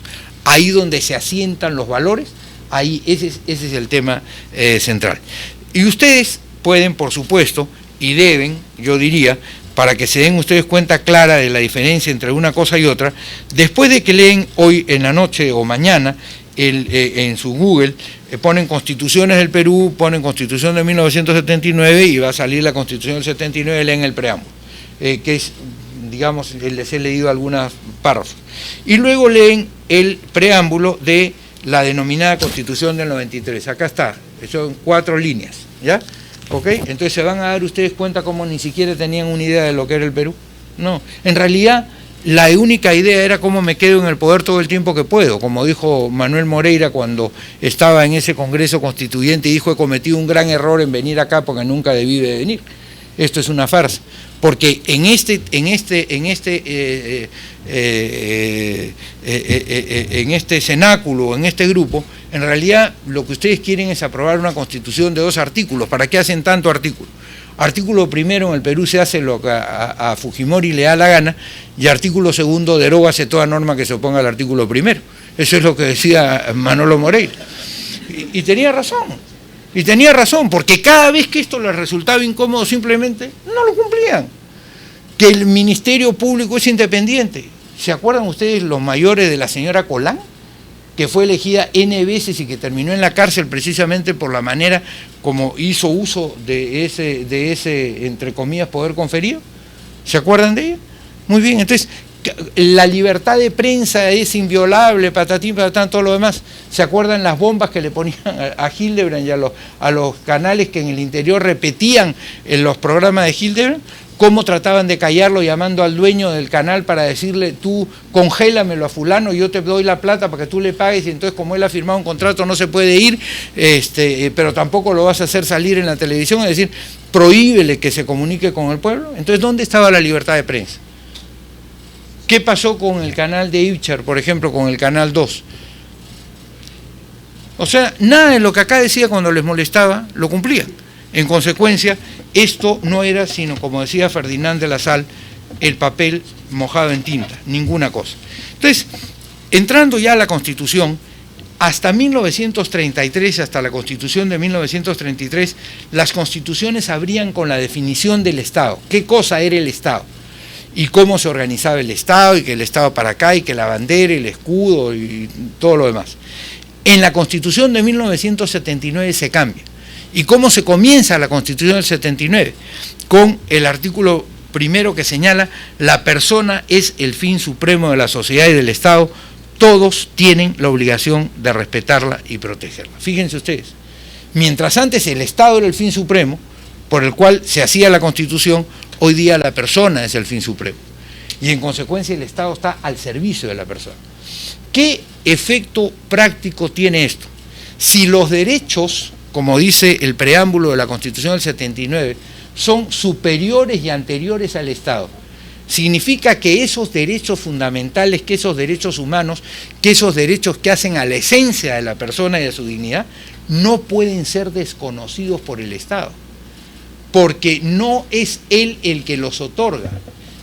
Ahí donde se asientan los valores, ahí ese es el tema central. Y ustedes pueden, por supuesto, y deben, yo diría, para que se den ustedes cuenta clara de la diferencia entre una cosa y otra, después de que leen hoy en la noche o mañana en su Google, ponen Constituciones del Perú, ponen Constitución de 1979 y va a salir la Constitución del 79, leen el preámbulo, que es, digamos, les he leído algunos párrafos. Y luego leen el preámbulo de la denominada Constitución del 93. Acá está, son 4 líneas, ¿ya? ¿Ok? Entonces se van a dar ustedes cuenta cómo ni siquiera tenían una idea de lo que era el Perú. No, en realidad la única idea era cómo me quedo en el poder todo el tiempo que puedo, como dijo Manuel Moreira cuando estaba en ese Congreso Constituyente y dijo: he cometido un gran error en venir acá porque nunca debí de venir. Esto es una farsa, porque en este cenáculo, en este grupo, en realidad lo que ustedes quieren es aprobar una Constitución de 2 artículos. ¿Para qué hacen tanto artículo? Artículo primero, en el Perú se hace lo que a Fujimori le da la gana, y artículo segundo, derógase toda norma que se oponga al artículo primero. Eso es lo que decía Manolo Moreira. Y tenía razón. Y tenía razón, porque cada vez que esto les resultaba incómodo, simplemente no lo cumplían. Que el Ministerio Público es independiente. ¿Se acuerdan ustedes los mayores de la señora Colán? Que fue elegida N veces y que terminó en la cárcel precisamente por la manera como hizo uso de ese entre comillas, poder conferido. ¿Se acuerdan de ella? Muy bien, entonces, la libertad de prensa es inviolable, patatín, patatán, todo lo demás. ¿Se acuerdan las bombas que le ponían a Hildebrand y a los canales que en el interior repetían en los programas de Hildebrand? ¿Cómo trataban de callarlo llamando al dueño del canal para decirle: tú congélamelo a fulano, yo te doy la plata para que tú le pagues, y entonces como él ha firmado un contrato no se puede ir, pero tampoco lo vas a hacer salir en la televisión? Es decir, prohíbele que se comunique con el pueblo. Entonces, ¿dónde estaba la libertad de prensa? ¿Qué pasó con el canal de Ibcher, por ejemplo, con el canal 2? O sea, nada de lo que acá decía cuando les molestaba lo cumplían. En consecuencia, esto no era sino, como decía Ferdinand de la Sal, el papel mojado en tinta, ninguna cosa. Entonces, entrando ya a la Constitución, hasta 1933, hasta la Constitución de 1933, las constituciones abrían con la definición del Estado. ¿Qué cosa era el Estado? Y cómo se organizaba el Estado, y que el Estado para acá, y que la bandera, el escudo, y todo lo demás. En la Constitución de 1979 se cambia. ¿Y cómo se comienza la Constitución del 79? Con el artículo primero que señala: la persona es el fin supremo de la sociedad y del Estado, todos tienen la obligación de respetarla y protegerla. Fíjense ustedes, mientras antes el Estado era el fin supremo por el cual se hacía la Constitución, hoy día la persona es el fin supremo. Y en consecuencia el Estado está al servicio de la persona. ¿Qué efecto práctico tiene esto? Si los derechos, como dice el preámbulo de la Constitución del 79, son superiores y anteriores al Estado, significa que esos derechos fundamentales, que esos derechos humanos, que esos derechos que hacen a la esencia de la persona y de su dignidad, no pueden ser desconocidos por el Estado, porque no es él el que los otorga.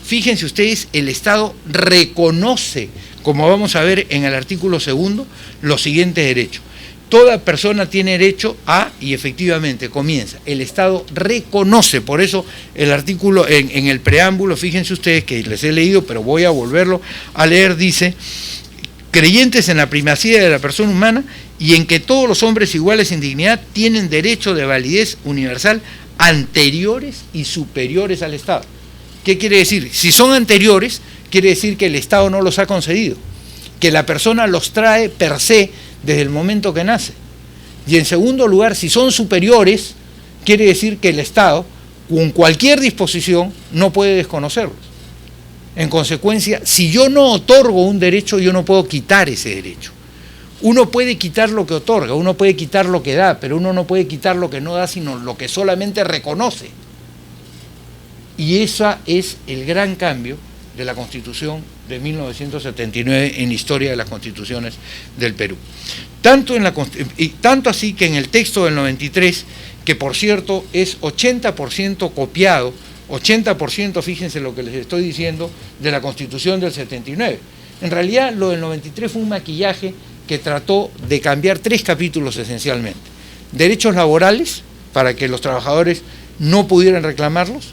Fíjense ustedes, el Estado reconoce, como vamos a ver en el artículo segundo, los siguientes derechos. Toda persona tiene derecho a, y efectivamente comienza, el Estado reconoce, por eso el artículo en el preámbulo, fíjense ustedes que les he leído, pero voy a volverlo a leer, dice: creyentes en la primacía de la persona humana y en que todos los hombres iguales en dignidad tienen derecho de validez universal anteriores y superiores al Estado. ¿Qué quiere decir? Si son anteriores, quiere decir que el Estado no los ha concedido, que la persona los trae per se desde el momento que nace. Y en segundo lugar, si son superiores, quiere decir que el Estado, con cualquier disposición, no puede desconocerlos. En consecuencia, si yo no otorgo un derecho, yo no puedo quitar ese derecho. Uno puede quitar lo que otorga, uno puede quitar lo que da, pero uno no puede quitar lo que no da, sino lo que solamente reconoce. Y ese es el gran cambio de la Constitución de 1979 en la historia de las constituciones del Perú. Tanto así que en el texto del 93, que por cierto es 80% copiado, 80%, fíjense lo que les estoy diciendo, de la Constitución del 79. En realidad lo del 93 fue un maquillaje que trató de cambiar 3 capítulos esencialmente. Derechos laborales, para que los trabajadores no pudieran reclamarlos.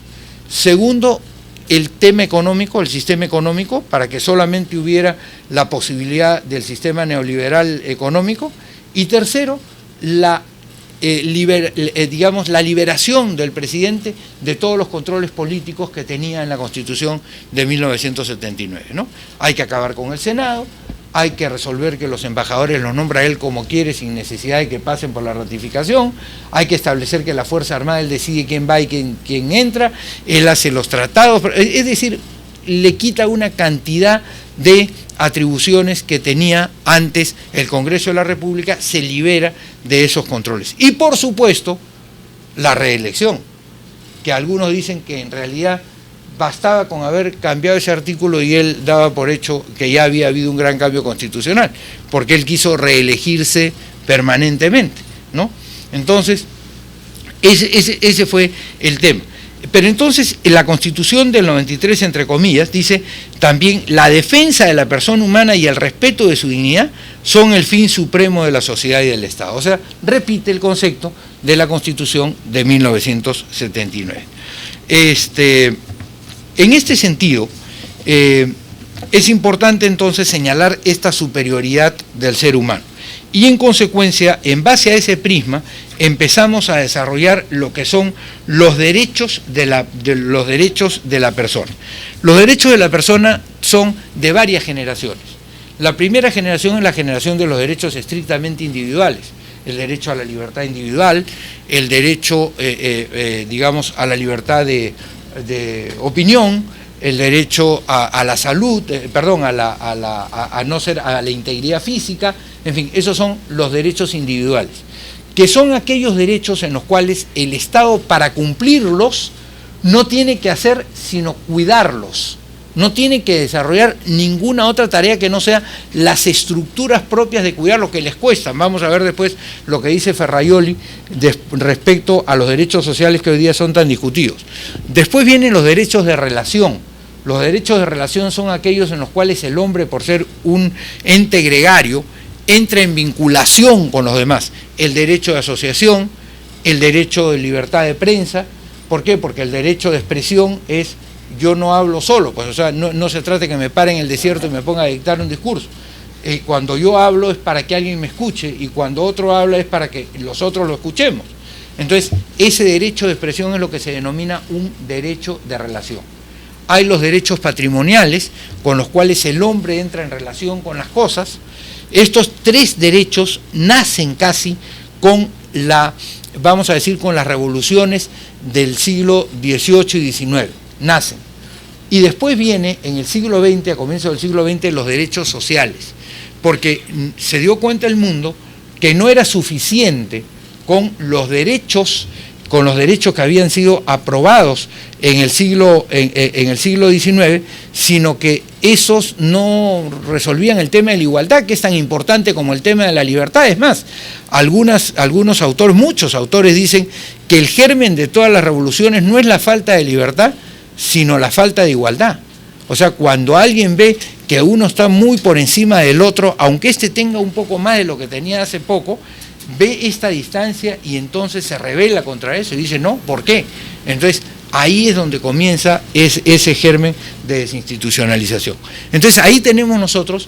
Segundo, el tema económico, el sistema económico, para que solamente hubiera la posibilidad del sistema neoliberal económico. Y tercero, la liberación del presidente de todos los controles políticos que tenía en la Constitución de 1979, ¿no? Hay que acabar con el Senado, hay que resolver que los embajadores los nombra él como quiere sin necesidad de que pasen por la ratificación, hay que establecer que la Fuerza Armada él decide quién va y quién entra, él hace los tratados, es decir, le quita una cantidad de atribuciones que tenía antes el Congreso de la República, se libera de esos controles. Y por supuesto, la reelección, que algunos dicen que en realidad bastaba con haber cambiado ese artículo y él daba por hecho que ya había habido un gran cambio constitucional, porque él quiso reelegirse permanentemente, ¿no? Entonces, ese fue el tema. Pero entonces, la Constitución del 93, entre comillas, dice también: la defensa de la persona humana y el respeto de su dignidad son el fin supremo de la sociedad y del Estado. O sea, repite el concepto de la Constitución de 1979. En este sentido, es importante entonces señalar esta superioridad del ser humano. Y en consecuencia, en base a ese prisma, empezamos a desarrollar lo que son los derechos de la persona. Los derechos de la persona son de varias generaciones. La primera generación es la generación de los derechos estrictamente individuales: el derecho a la libertad individual, el derecho, a la libertad de opinión, el derecho a la salud, a la integridad física, en fin, esos son los derechos individuales, que son aquellos derechos en los cuales el Estado, para cumplirlos, no tiene que hacer sino cuidarlos, no tiene que desarrollar ninguna otra tarea que no sea las estructuras propias de cuidar lo que les cuestan. Vamos a ver después lo que dice Ferraioli respecto a los derechos sociales que hoy día son tan discutidos. Después vienen los derechos de relación. Los derechos de relación son aquellos en los cuales el hombre, por ser un ente gregario, entra en vinculación con los demás. El derecho de asociación, el derecho de libertad de prensa. ¿Por qué? Porque el derecho de expresión es: yo no hablo solo, pues, o sea, no se trata de que me pare en el desierto y me ponga a dictar un discurso. Cuando yo hablo es para que alguien me escuche, y cuando otro habla es para que los otros lo escuchemos. Entonces, ese derecho de expresión es lo que se denomina un derecho de relación. Hay los derechos patrimoniales, con los cuales el hombre entra en relación con las cosas. Estos tres derechos nacen casi con vamos a decir, con las revoluciones del siglo XVIII y XIX, nacen. Y después viene, en el siglo XX, a comienzos del siglo XX, los derechos sociales, porque se dio cuenta el mundo que no era suficiente con los derechos que habían sido aprobados en el siglo XIX, sino que esos no resolvían el tema de la igualdad, que es tan importante como el tema de la libertad. Es más, algunos autores, muchos autores dicen que el germen de todas las revoluciones no es la falta de libertad, sino la falta de igualdad. O sea, cuando alguien ve que uno está muy por encima del otro, aunque éste tenga un poco más de lo que tenía hace poco, ve esta distancia y entonces se rebela contra eso y dice, no, ¿por qué? Entonces, ahí es donde comienza ese germen de desinstitucionalización. Entonces, ahí tenemos nosotros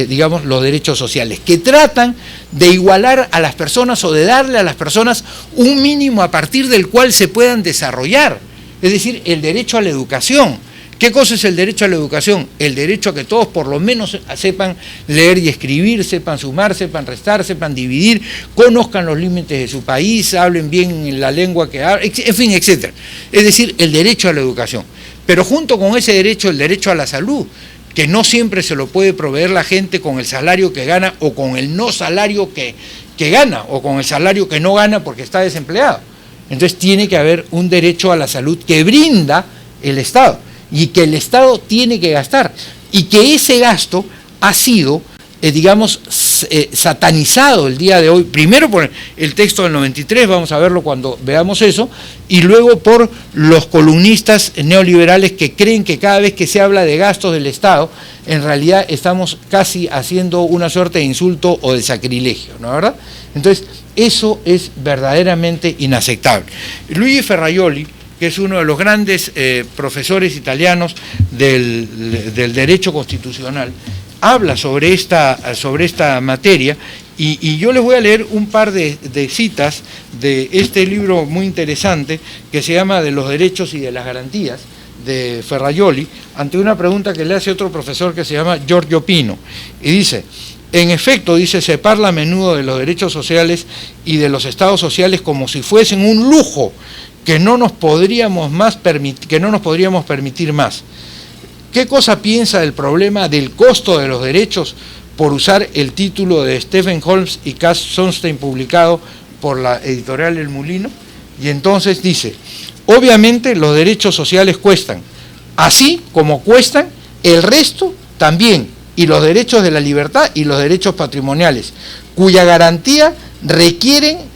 digamos, los derechos sociales, que tratan de igualar a las personas o de darle a las personas un mínimo a partir del cual se puedan desarrollar. Es decir, el derecho a la educación. ¿Qué cosa es el derecho a la educación? El derecho a que todos por lo menos sepan leer y escribir, sepan sumar, sepan restar, sepan dividir, conozcan los límites de su país, hablen bien la lengua que hablan, en fin, etc. Es decir, el derecho a la educación. Pero junto con ese derecho, el derecho a la salud, que no siempre se lo puede proveer la gente con el salario que gana o con el no salario que gana o con el salario que no gana porque está desempleado. Entonces tiene que haber un derecho a la salud que brinda el Estado y que el Estado tiene que gastar y que ese gasto ha sido, digamos, satanizado el día de hoy, primero por el texto del 93, vamos a verlo cuando veamos eso, y luego por los columnistas neoliberales que creen que cada vez que se habla de gastos del Estado, en realidad estamos casi haciendo una suerte de insulto o de sacrilegio, ¿no es verdad? Entonces, eso es verdaderamente inaceptable. Luigi Ferrajoli, que es uno de los grandes profesores italianos del derecho constitucional, habla sobre esta materia y yo les voy a leer un par de citas de este libro muy interesante que se llama De los derechos y de las garantías, de Ferrajoli, ante una pregunta que le hace otro profesor que se llama Giorgio Pino, y dice: en efecto, dice, se parla a menudo de los derechos sociales y de los estados sociales como si fuesen un lujo que no nos podríamos permitir más. ¿Qué cosa piensa del problema del costo de los derechos, por usar el título de Stephen Holmes y Cass Sunstein publicado por la editorial El Mulino? Y entonces dice: obviamente los derechos sociales cuestan, así como cuestan el resto también, y los derechos de la libertad y los derechos patrimoniales, cuya garantía requieren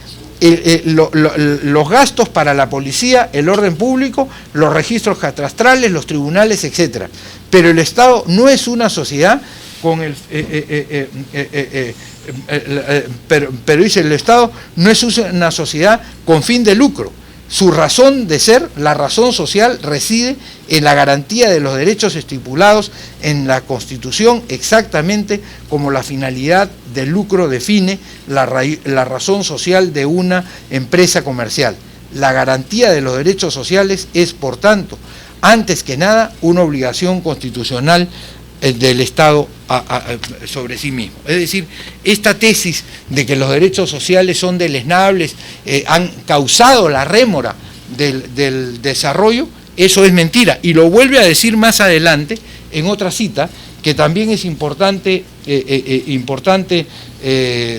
los gastos para la policía, el orden público, los registros catastrales, los tribunales, etc. Pero el Estado no es una sociedad con pero dice, el Estado no es una sociedad con fin de lucro. Su razón de ser, la razón social, reside en la garantía de los derechos estipulados en la Constitución, exactamente como la finalidad del lucro define la razón social de una empresa comercial. La garantía de los derechos sociales es, por tanto, antes que nada, una obligación constitucional del Estado sobre sí mismo. Es decir, esta tesis de que los derechos sociales son deleznables, han causado la rémora del desarrollo, eso es mentira, y lo vuelve a decir más adelante en otra cita que también es importante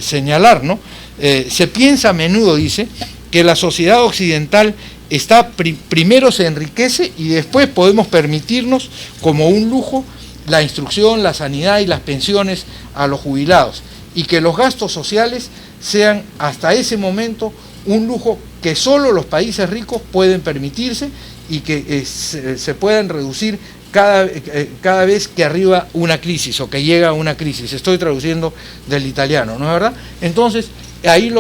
señalar, ¿no? Se piensa a menudo, dice, que la sociedad occidental primero se enriquece y después podemos permitirnos como un lujo la instrucción, la sanidad y las pensiones a los jubilados, y que los gastos sociales sean hasta ese momento un lujo que solo los países ricos pueden permitirse y que se puedan reducir cada vez que arriba una crisis o que llega una crisis. Estoy traduciendo del italiano, ¿no es verdad? Entonces, ahí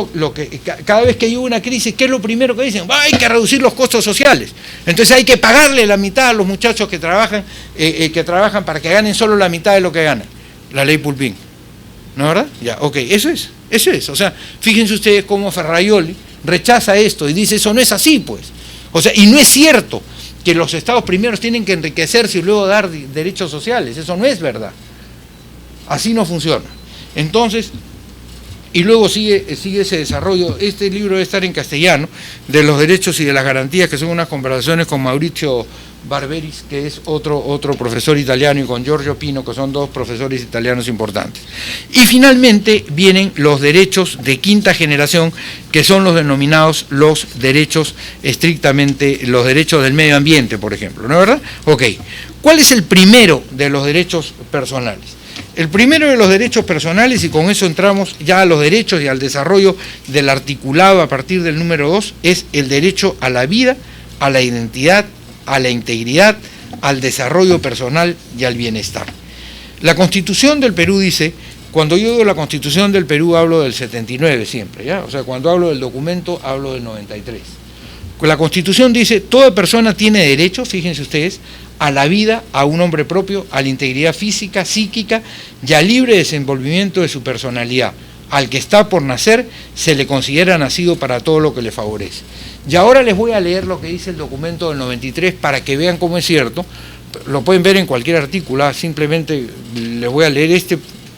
cada vez que hay una crisis, ¿qué es lo primero que dicen? Hay que reducir los costos sociales. Entonces hay que pagarle la mitad a los muchachos que trabajan para que ganen solo la mitad de lo que ganan. La ley Pulpín. ¿No es verdad? Ya, ok, eso es. Eso es, o sea, fíjense ustedes cómo Ferraioli rechaza esto y dice, eso no es así, pues. O sea, y no es cierto que los estados primeros tienen que enriquecerse y luego dar derechos sociales, eso no es verdad. Así no funciona. Entonces, y luego sigue ese desarrollo. Este libro debe estar en castellano, de los derechos y de las garantías, que son unas conversaciones con Maurizio Barberis, que es otro profesor italiano, y con Giorgio Pino, que son dos profesores italianos importantes. Y finalmente vienen los derechos de quinta generación, que son los denominados los derechos estrictamente, los derechos del medio ambiente, por ejemplo, ¿no es verdad? Ok, ¿cuál es el primero de los derechos personales? El primero de los derechos personales, y con eso entramos ya a los derechos y al desarrollo del articulado a partir del número 2, es el derecho a la vida, a la identidad, a la integridad, al desarrollo personal y al bienestar. La Constitución del Perú dice, cuando yo digo la Constitución del Perú hablo del 79 siempre, ¿ya? O sea, cuando hablo del documento hablo del 93. La Constitución dice, toda persona tiene derecho, fíjense ustedes, a la vida, a un hombre propio, a la integridad física, psíquica y al libre desenvolvimiento de su personalidad. Al que está por nacer se le considera nacido para todo lo que le favorece. Y ahora les voy a leer lo que dice el documento del 93 para que vean cómo es cierto. Lo pueden ver en cualquier artículo, simplemente les voy a leer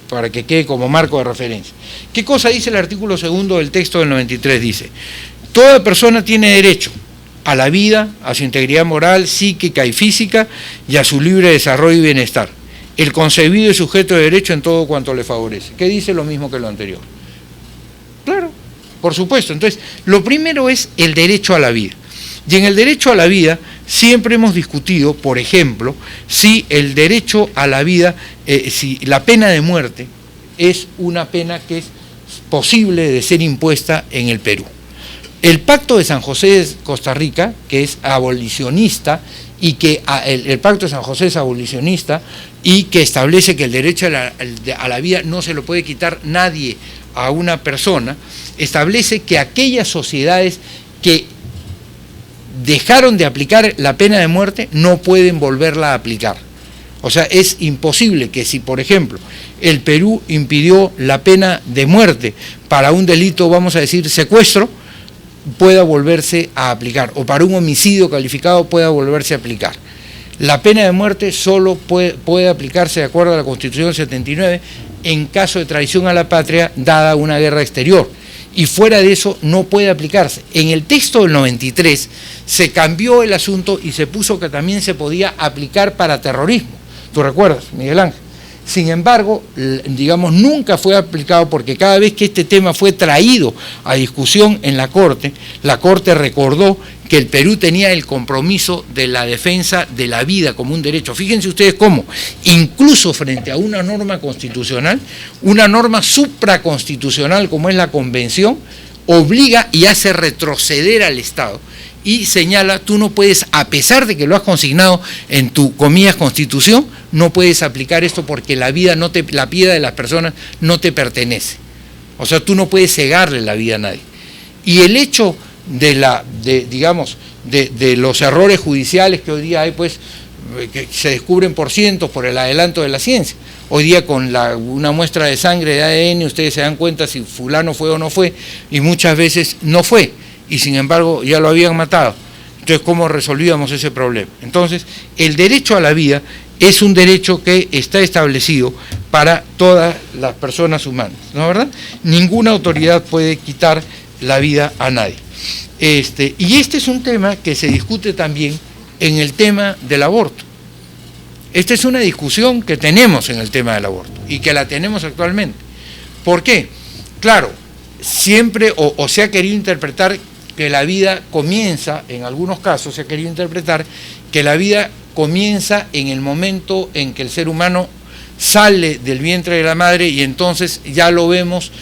para que quede como marco de referencia. ¿Qué cosa dice el artículo 2 del texto del 93? Dice, toda persona tiene derecho a la vida, a su integridad moral, psíquica y física, y a su libre desarrollo y bienestar. El concebido y sujeto de derecho en todo cuanto le favorece. ¿Qué dice lo mismo que lo anterior? Claro, por supuesto. Entonces, lo primero es el derecho a la vida. Y en el derecho a la vida siempre hemos discutido, por ejemplo, si el derecho a la vida, si la pena de muerte es una pena que es posible de ser impuesta en el Perú. El Pacto de San José de Costa Rica, que es abolicionista, y que el Pacto de San José es abolicionista y que establece que el derecho a la vida no se lo puede quitar nadie a una persona, establece que aquellas sociedades que dejaron de aplicar la pena de muerte no pueden volverla a aplicar. O sea, es imposible que si, por ejemplo, el Perú impidió la pena de muerte para un delito, vamos a decir, secuestro, pueda volverse a aplicar, o para un homicidio calificado pueda volverse a aplicar. La pena de muerte solo puede aplicarse de acuerdo a la Constitución 79 en caso de traición a la patria dada una guerra exterior, y fuera de eso no puede aplicarse. En el texto del 93 se cambió el asunto y se puso que también se podía aplicar para terrorismo. ¿Tú recuerdas, Miguel Ángel? Sin embargo, digamos, nunca fue aplicado porque cada vez que este tema fue traído a discusión en la Corte recordó que el Perú tenía el compromiso de la defensa de la vida como un derecho. Fíjense ustedes cómo, incluso frente a una norma constitucional, una norma supraconstitucional como es la Convención, obliga y hace retroceder al Estado. Y señala, tú no puedes, a pesar de que lo has consignado en tu, comillas, Constitución, no puedes aplicar esto porque la vida de las personas no te pertenece. O sea, tú no puedes cegarle la vida a nadie. Y el hecho de los errores judiciales que hoy día hay, pues, que se descubren por cientos por el adelanto de la ciencia. Hoy día con una muestra de sangre de ADN ustedes se dan cuenta si fulano fue o no fue, y muchas veces no fue. Y sin embargo ya lo habían matado. Entonces, ¿cómo resolvíamos ese problema? Entonces, el derecho a la vida es un derecho que está establecido para todas las personas humanas, ¿no es verdad? Ninguna autoridad puede quitar la vida a nadie. Y este es un tema que se discute también en el tema del aborto. Esta es una discusión que tenemos en el tema del aborto y que la tenemos actualmente. ¿Por qué? Claro, siempre o se ha querido interpretar que la vida comienza, en algunos casos se ha querido interpretar que la vida comienza en el momento en que el ser humano sale del vientre de la madre y entonces ya lo vemos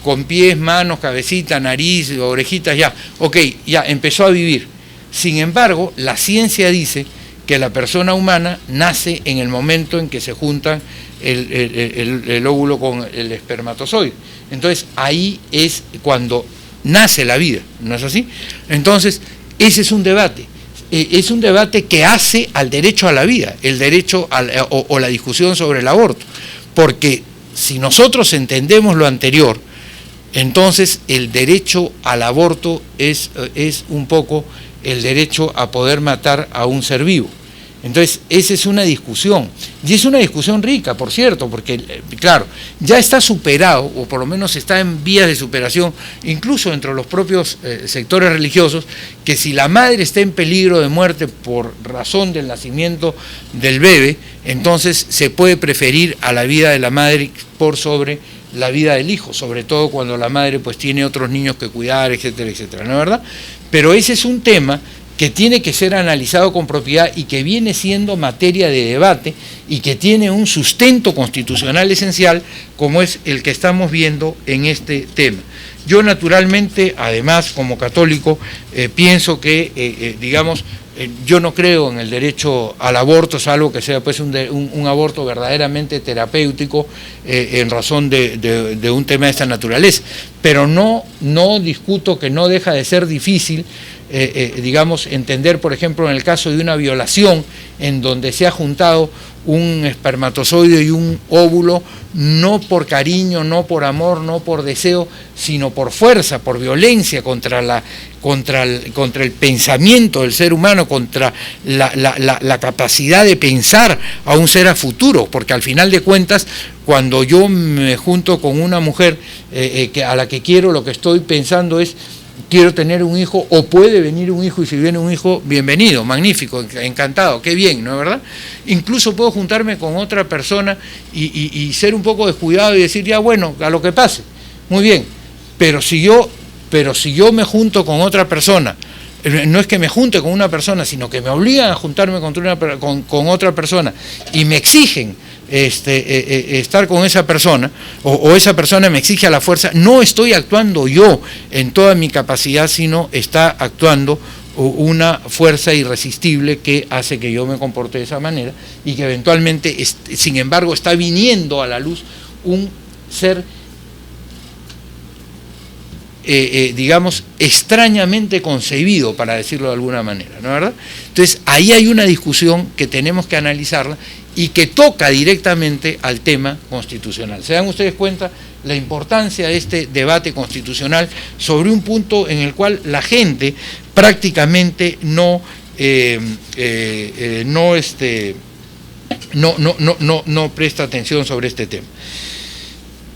con pies, manos, cabecita, nariz, orejitas, ya, ok, ya empezó a vivir. Sin embargo, la ciencia dice que la persona humana nace en el momento en que se juntan el óvulo con el espermatozoide. Entonces ahí es cuando nace la vida, ¿no es así? Entonces, ese es un debate. Es un debate que hace al derecho a la vida, el derecho o la discusión sobre el aborto. Porque si nosotros entendemos lo anterior, Entonces, el derecho al aborto es un poco el derecho a poder matar a un ser vivo. Entonces, esa es una discusión, y es una discusión rica, por cierto, porque, claro, ya está superado, o por lo menos está en vías de superación, incluso entre los propios sectores religiosos, que si la madre está en peligro de muerte por razón del nacimiento del bebé, entonces se puede preferir a la vida de la madre por sobre la vida del hijo, sobre todo cuando la madre pues tiene otros niños que cuidar, etcétera, etcétera, ¿no es verdad? Pero ese es un tema que tiene que ser analizado con propiedad y que viene siendo materia de debate y que tiene un sustento constitucional esencial como es el que estamos viendo en este tema. Yo naturalmente, además como católico, pienso que, yo no creo en el derecho al aborto, salvo que sea pues un aborto verdaderamente terapéutico en razón de un tema de esta naturaleza, pero no discuto que no deja de ser difícil entender, por ejemplo, en el caso de una violación en donde se ha juntado un espermatozoide y un óvulo, no por cariño, no por amor, no por deseo, sino por fuerza, por violencia contra el pensamiento del ser humano, contra la capacidad de pensar a un ser a futuro, porque al final de cuentas, cuando yo me junto con una mujer a la que quiero, lo que estoy pensando es: quiero tener un hijo, o puede venir un hijo, y si viene un hijo, bienvenido, magnífico, encantado, qué bien, ¿no es verdad? Incluso puedo juntarme con otra persona y ser un poco descuidado y decir, ya bueno, a lo que pase, muy bien, pero si yo me junto con otra persona, no es que me junte con una persona, sino que me obligan a juntarme con otra persona y me exigen estar con esa persona, o esa persona me exige a la fuerza, no estoy actuando yo en toda mi capacidad, sino está actuando una fuerza irresistible que hace que yo me comporte de esa manera y que eventualmente, sin embargo, está viniendo a la luz un ser extrañamente concebido, para decirlo de alguna manera, ¿no es verdad? Entonces, ahí hay una discusión que tenemos que analizarla y que toca directamente al tema constitucional. ¿Se dan ustedes cuenta la importancia de este debate constitucional sobre un punto en el cual la gente prácticamente no presta atención sobre este tema?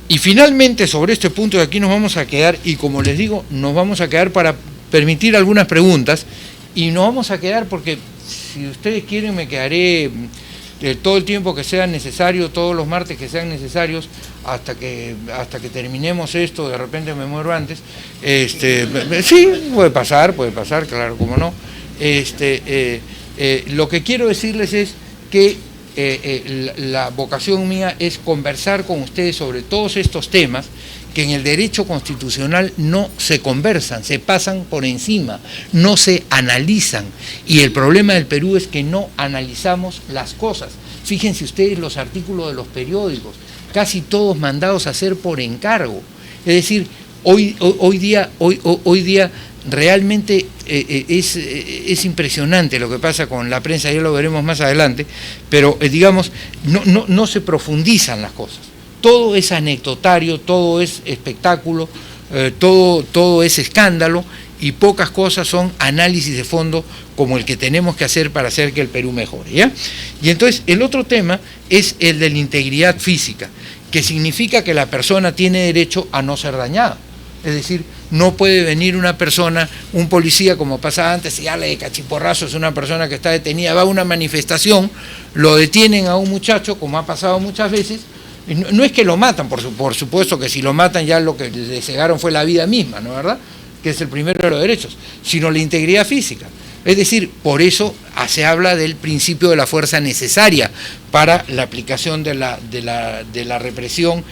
Y finalmente, sobre este punto de aquí nos vamos a quedar, y como les digo, nos vamos a quedar para permitir algunas preguntas, y nos vamos a quedar porque, si ustedes quieren, me quedaré todo el tiempo que sea necesario, todos los martes que sean necesarios, hasta que terminemos esto. De repente me muero antes. Sí, puede pasar, claro, cómo no. Lo que quiero decirles es que la vocación mía es conversar con ustedes sobre todos estos temas que en el derecho constitucional no se conversan, se pasan por encima, no se analizan, y el problema del Perú es que no analizamos las cosas. Fíjense ustedes los artículos de los periódicos, casi todos mandados a hacer por encargo. Es decir, hoy día realmente es impresionante lo que pasa con la prensa, ya lo veremos más adelante, pero no se profundizan las cosas. Todo es anecdotario, todo es espectáculo, todo es escándalo, y pocas cosas son análisis de fondo como el que tenemos que hacer para hacer que el Perú mejore, ¿ya? Y entonces el otro tema es el de la integridad física, que significa que la persona tiene derecho a no ser dañada. Es decir, no puede venir una persona, un policía, como pasaba antes, y darle de cachiporrazos a una persona que está detenida, va a una manifestación, lo detienen a un muchacho, como ha pasado muchas veces. No es que lo matan, por supuesto que si lo matan ya lo que le cegaron fue la vida misma, ¿no es verdad?, que es el primero de los derechos, sino la integridad física. Es decir, por eso se habla del principio de la fuerza necesaria para la aplicación de la represión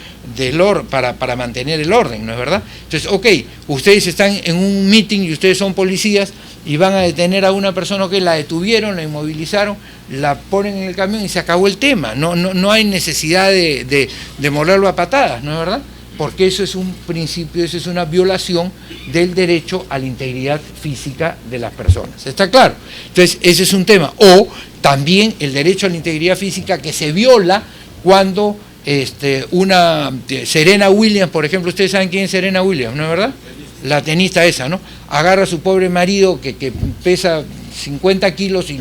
para mantener el orden, ¿no es verdad? Entonces, ok, ustedes están en un meeting y ustedes son policías y van a detener a una persona, que la detuvieron, la inmovilizaron, la ponen en el camión y se acabó el tema. No hay necesidad de molerlo a patadas, ¿no es verdad? Porque eso es un principio, eso es una violación del derecho a la integridad física de las personas. ¿Está claro? Entonces, ese es un tema. O también el derecho a la integridad física que se viola cuando una Serena Williams, por ejemplo, ustedes saben quién es Serena Williams, ¿no es verdad? La tenista esa, ¿no? Agarra a su pobre marido que pesa 50 kilos y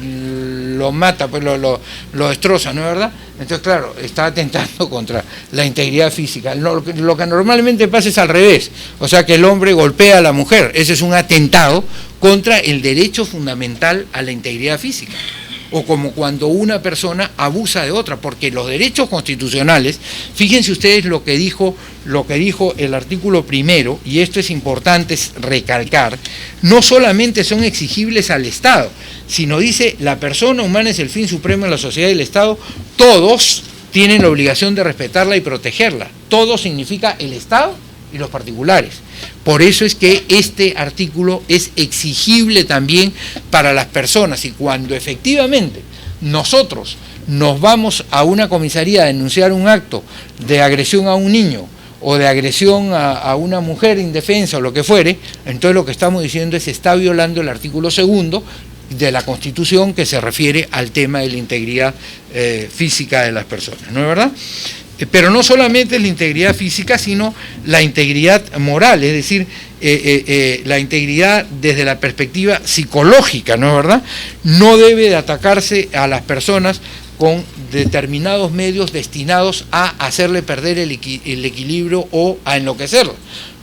lo mata, pues lo destroza, ¿no es verdad? Entonces, claro, está atentando contra la integridad física. Lo que normalmente pasa es al revés, o sea que el hombre golpea a la mujer, ese es un atentado contra el derecho fundamental a la integridad física. O como cuando una persona abusa de otra, porque los derechos constitucionales, fíjense ustedes lo que dijo el artículo primero, y esto es importante recalcar, no solamente son exigibles al Estado, sino dice, la persona humana es el fin supremo de la sociedad y del Estado, todos tienen la obligación de respetarla y protegerla, todo significa el Estado y los particulares. Por eso es que este artículo es exigible también para las personas, y cuando efectivamente nosotros nos vamos a una comisaría a denunciar un acto de agresión a un niño o de agresión a una mujer indefensa o lo que fuere, entonces lo que estamos diciendo es que está violando el artículo 2 de la Constitución, que se refiere al tema de la integridad física de las personas, ¿no es verdad? Pero no solamente la integridad física, sino la integridad moral, es decir, la integridad desde la perspectiva psicológica, ¿no es verdad? No debe de atacarse a las personas con determinados medios destinados a hacerle perder el equilibrio o a enloquecerlo.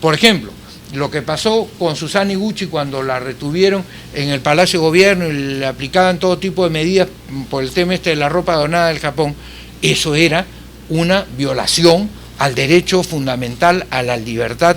Por ejemplo, lo que pasó con Susana Iguchi cuando la retuvieron en el Palacio de Gobierno y le aplicaban todo tipo de medidas por el tema de la ropa donada del Japón, eso era una violación al derecho fundamental a la libertad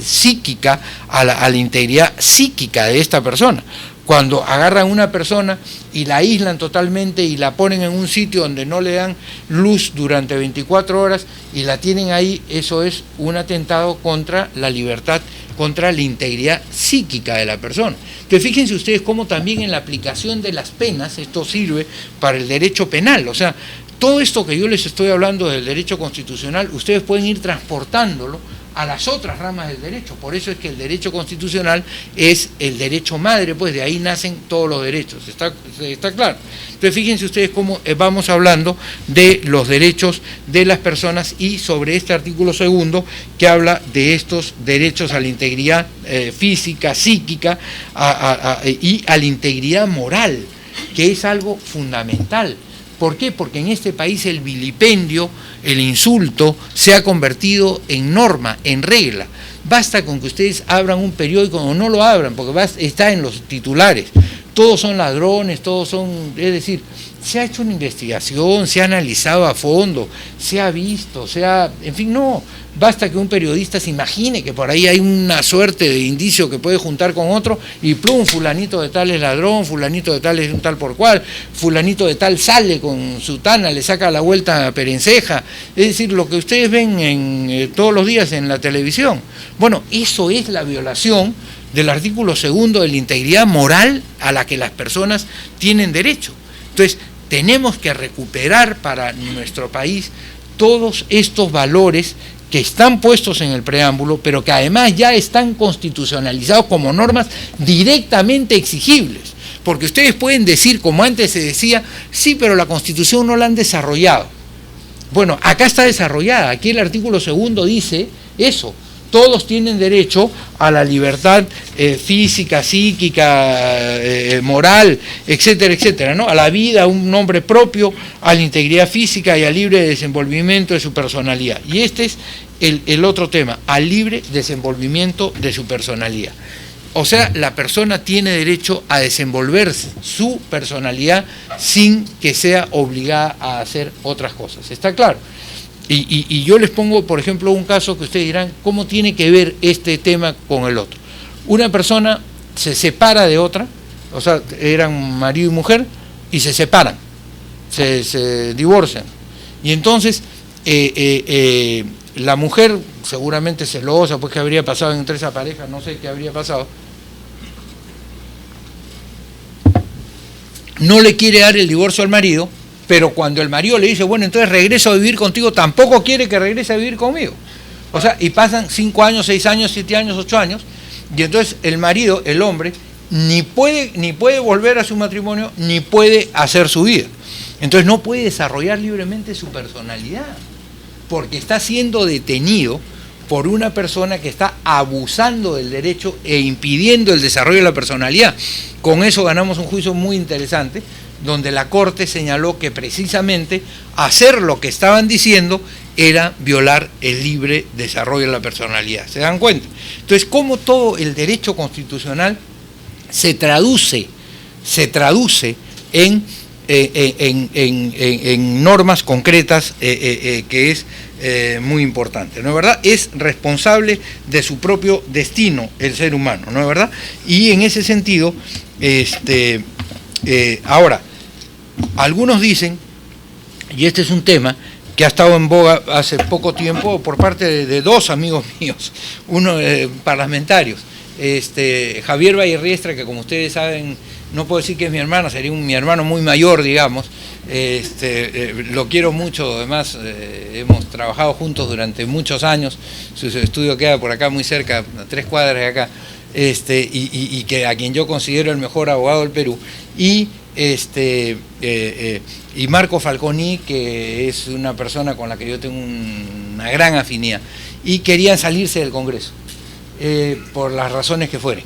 psíquica, a la integridad psíquica de esta persona. Cuando agarran a una persona y la aíslan totalmente y la ponen en un sitio donde no le dan luz durante 24 horas y la tienen ahí, eso es un atentado contra la libertad, contra la integridad psíquica de la persona. Entonces fíjense ustedes cómo también en la aplicación de las penas esto sirve para el derecho penal, o sea, todo esto que yo les estoy hablando del derecho constitucional, ustedes pueden ir transportándolo a las otras ramas del derecho. Por eso es que el derecho constitucional es el derecho madre, pues de ahí nacen todos los derechos. ¿Está claro? Entonces fíjense ustedes cómo vamos hablando de los derechos de las personas y sobre este artículo 2 que habla de estos derechos a la integridad física, psíquica y a la integridad moral, que es algo fundamental. ¿Por qué? Porque en este país el vilipendio, el insulto, se ha convertido en norma, en regla. Basta con que ustedes abran un periódico o no lo abran, porque está en los titulares. Todos son ladrones, todos son... Es decir, se ha hecho una investigación, se ha analizado a fondo, se ha visto, en fin, no. Basta que un periodista se imagine que por ahí hay una suerte de indicio que puede juntar con otro y plum, fulanito de tal es ladrón, fulanito de tal es un tal por cual, fulanito de tal sale con su tana, le saca la vuelta a Perenceja. Es decir, lo que ustedes ven todos los días en la televisión. Bueno, eso es la violación del artículo 2 de la integridad moral a la que las personas tienen derecho. Entonces, tenemos que recuperar para nuestro país todos estos valores que están puestos en el preámbulo, pero que además ya están constitucionalizados como normas directamente exigibles. Porque ustedes pueden decir, como antes se decía, sí, pero la Constitución no la han desarrollado. Bueno, acá está desarrollada, aquí el artículo 2 dice eso. Todos tienen derecho a la libertad física, psíquica, moral, etcétera, etcétera, ¿no? A la vida, a un nombre propio, a la integridad física y al libre desenvolvimiento de su personalidad. Y este es el otro tema, al libre desenvolvimiento de su personalidad. O sea, la persona tiene derecho a desenvolver su personalidad sin que sea obligada a hacer otras cosas. ¿Está claro? Y yo les pongo, por ejemplo, un caso que ustedes dirán, ¿cómo tiene que ver este tema con el otro? Una persona se separa de otra, o sea, eran marido y mujer, y se separan, se divorcian. Y entonces, la mujer, seguramente celosa, pues qué habría pasado entre esa pareja, no sé qué habría pasado, no le quiere dar el divorcio al marido, pero cuando el marido le dice, bueno, entonces regreso a vivir contigo, tampoco quiere que regrese a vivir conmigo. O sea, y pasan 5 años, 6 años, 7 años, 8 años, y entonces el marido, el hombre, ni puede volver a su matrimonio, ni puede hacer su vida. Entonces no puede desarrollar libremente su personalidad. porque está siendo detenido por una persona que está abusando del derecho e impidiendo el desarrollo de la personalidad. Con eso ganamos un juicio muy interesante, donde la Corte señaló que precisamente hacer lo que estaban diciendo era violar el libre desarrollo de la personalidad. ¿Se dan cuenta? Entonces, cómo todo el derecho constitucional se traduce en normas concretas, que es muy importante, ¿no es verdad? Es responsable de su propio destino el ser humano, ¿no es verdad? Y en ese sentido, ahora, algunos dicen, y este es un tema que ha estado en boga hace poco tiempo por parte de dos amigos míos, uno parlamentarios, Javier Vallerriestra, que como ustedes saben, no puedo decir que es mi hermano, sería mi hermano muy mayor, digamos, lo quiero mucho, además hemos trabajado juntos durante muchos años, su estudio queda por acá muy cerca, a 3 cuadras de acá, y que a quien yo considero el mejor abogado del Perú, y Marco Falconi, que es una persona con la que yo tengo una gran afinidad, y querían salirse del Congreso, por las razones que fueren.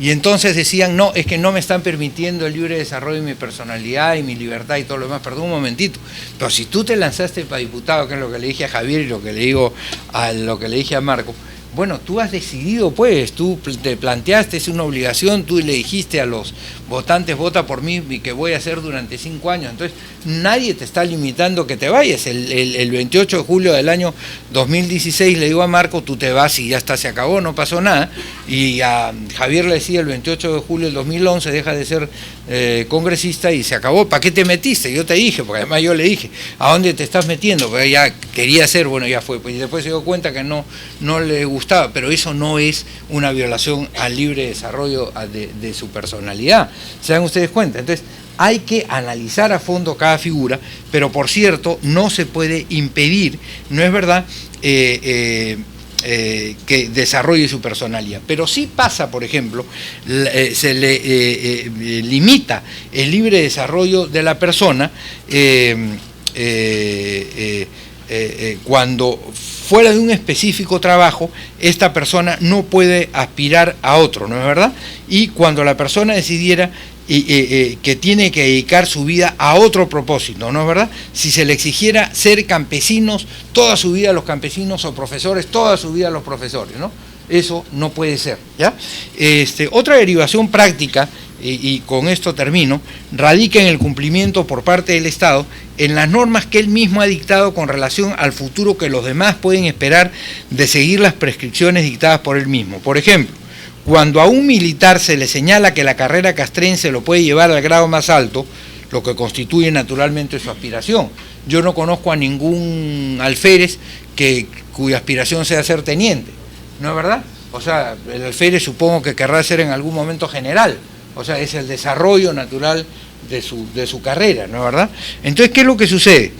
Y entonces decían, no, es que no me están permitiendo el libre desarrollo de mi personalidad y mi libertad y todo lo demás. Perdón un momentito, pero si tú te lanzaste para diputado, que es lo que le dije a Javier y lo que le dije a Marco, bueno, tú has decidido, pues, tú te planteaste, es una obligación, tú le dijiste a los votantes, vota por mí, y que voy a hacer durante 5 años. Entonces, nadie te está limitando que te vayas. El 28 de julio del año 2016 le digo a Marco, tú te vas y ya está, se acabó, no pasó nada. Y a Javier le decía el 28 de julio del 2011, deja de ser congresista y se acabó. ¿Para qué te metiste? Yo te dije, porque además yo le dije, ¿a dónde te estás metiendo? Porque ya quería hacer, bueno, ya fue. Pues, y después se dio cuenta que no le gustaba, pero eso no es una violación al libre desarrollo de su personalidad. ¿Se dan ustedes cuenta? Entonces, hay que analizar a fondo cada figura, pero por cierto, no se puede impedir, no es verdad, que desarrolle su personalidad. Pero sí pasa, por ejemplo, se le limita el libre desarrollo de la persona cuando fuera de un específico trabajo, esta persona no puede aspirar a otro, ¿no es verdad? Y cuando la persona decidiera que tiene que dedicar su vida a otro propósito, ¿no es verdad? Si se le exigiera ser campesinos toda su vida a los campesinos o profesores toda su vida a los profesores, ¿no? Eso no puede ser, ¿ya? Otra derivación práctica, y con esto termino, radica en el cumplimiento por parte del Estado en las normas que él mismo ha dictado con relación al futuro que los demás pueden esperar de seguir las prescripciones dictadas por él mismo. Por ejemplo, cuando a un militar se le señala que la carrera castrense lo puede llevar al grado más alto, lo que constituye naturalmente su aspiración. Yo no conozco a ningún alférez cuya aspiración sea ser teniente, ¿no es verdad? O sea, el alférez supongo que querrá ser en algún momento general, o sea, es el desarrollo natural de su carrera, ¿no es verdad? Entonces, ¿qué es lo que sucede?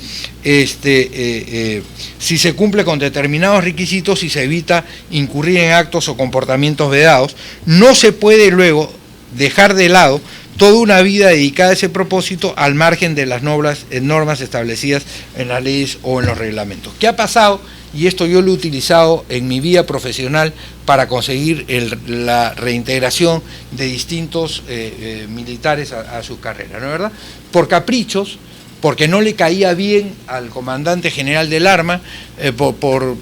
Si se cumple con determinados requisitos y se evita incurrir en actos o comportamientos vedados, no se puede luego dejar de lado toda una vida dedicada a ese propósito al margen de las normas establecidas en las leyes o en los reglamentos. ¿Qué ha pasado? Y esto yo lo he utilizado en mi vida profesional para conseguir la reintegración de distintos militares a sus carreras, ¿no es verdad? Por caprichos, porque no le caía bien al comandante general del arma, por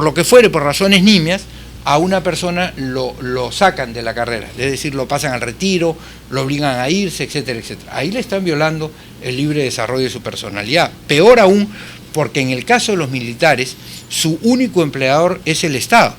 lo que fuere, por razones nimias, a una persona lo sacan de la carrera, es decir, lo pasan al retiro, lo obligan a irse, etcétera, etcétera. Ahí le están violando el libre desarrollo de su personalidad. Peor aún, porque en el caso de los militares, su único empleador es el Estado.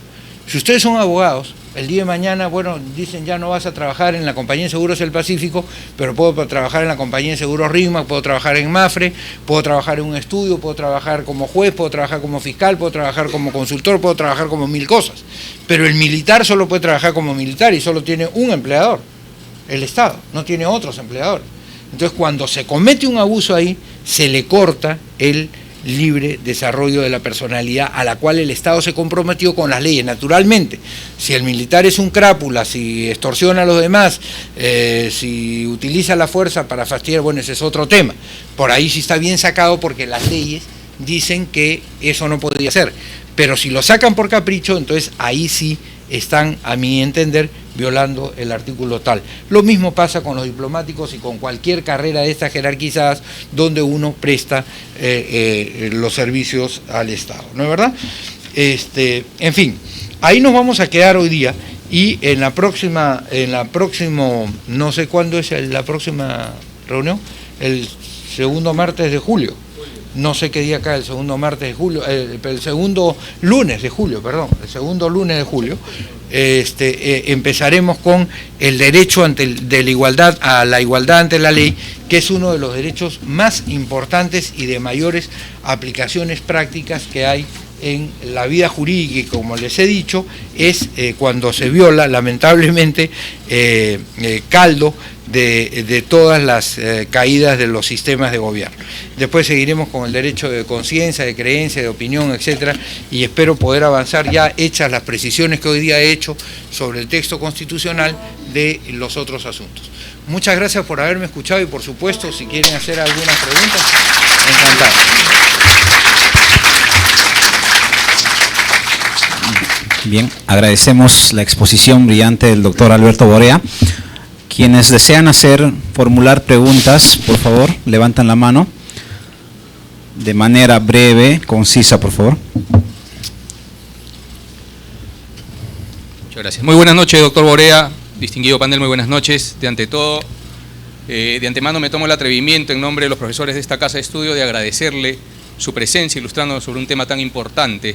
Si ustedes son abogados, el día de mañana, bueno, dicen ya no vas a trabajar en la Compañía de Seguros del Pacífico, pero puedo trabajar en la Compañía de Seguros RIMAC, puedo trabajar en MAFRE, puedo trabajar en un estudio, puedo trabajar como juez, puedo trabajar como fiscal, puedo trabajar como consultor, puedo trabajar como 1000 cosas. Pero el militar solo puede trabajar como militar y solo tiene un empleador, el Estado, no tiene otros empleadores. Entonces, cuando se comete un abuso ahí, se le corta el libre desarrollo de la personalidad a la cual el Estado se comprometió con las leyes. Naturalmente, si el militar es un crápula, si extorsiona a los demás, si utiliza la fuerza para fastidiar, bueno, ese es otro tema. Por ahí sí está bien sacado porque las leyes dicen que eso no podría ser. Pero si lo sacan por capricho, entonces ahí sí están, a mi entender, violando el artículo tal. Lo mismo pasa con los diplomáticos y con cualquier carrera de estas jerarquizadas donde uno presta los servicios al Estado, ¿no es verdad? En fin, ahí nos vamos a quedar hoy día, y en la próxima, no sé cuándo es la próxima reunión, el segundo martes de julio. No sé qué día cae el segundo martes de julio, el segundo lunes de julio, empezaremos con el derecho de la igualdad a la igualdad ante la ley, que es uno de los derechos más importantes y de mayores aplicaciones prácticas que hay en la vida jurídica, y como les he dicho, es cuando se viola, lamentablemente, caldo de todas las caídas de los sistemas de gobierno. Después seguiremos con el derecho de conciencia, de creencia, de opinión, etcétera, y espero poder avanzar ya hechas las precisiones que hoy día he hecho sobre el texto constitucional de los otros asuntos. Muchas gracias por haberme escuchado, y por supuesto, si quieren hacer algunas preguntas, encantado.
Bien, agradecemos la exposición brillante del doctor Alberto Borea. Quienes desean formular preguntas, por favor, levantan la mano. De manera breve, concisa, por favor.
Muchas gracias. Muy buenas noches, doctor Borea, distinguido panel, muy buenas noches. De antemano me tomo el atrevimiento, en nombre de los profesores de esta casa de estudio, de agradecerle su presencia ilustrándonos sobre un tema tan importante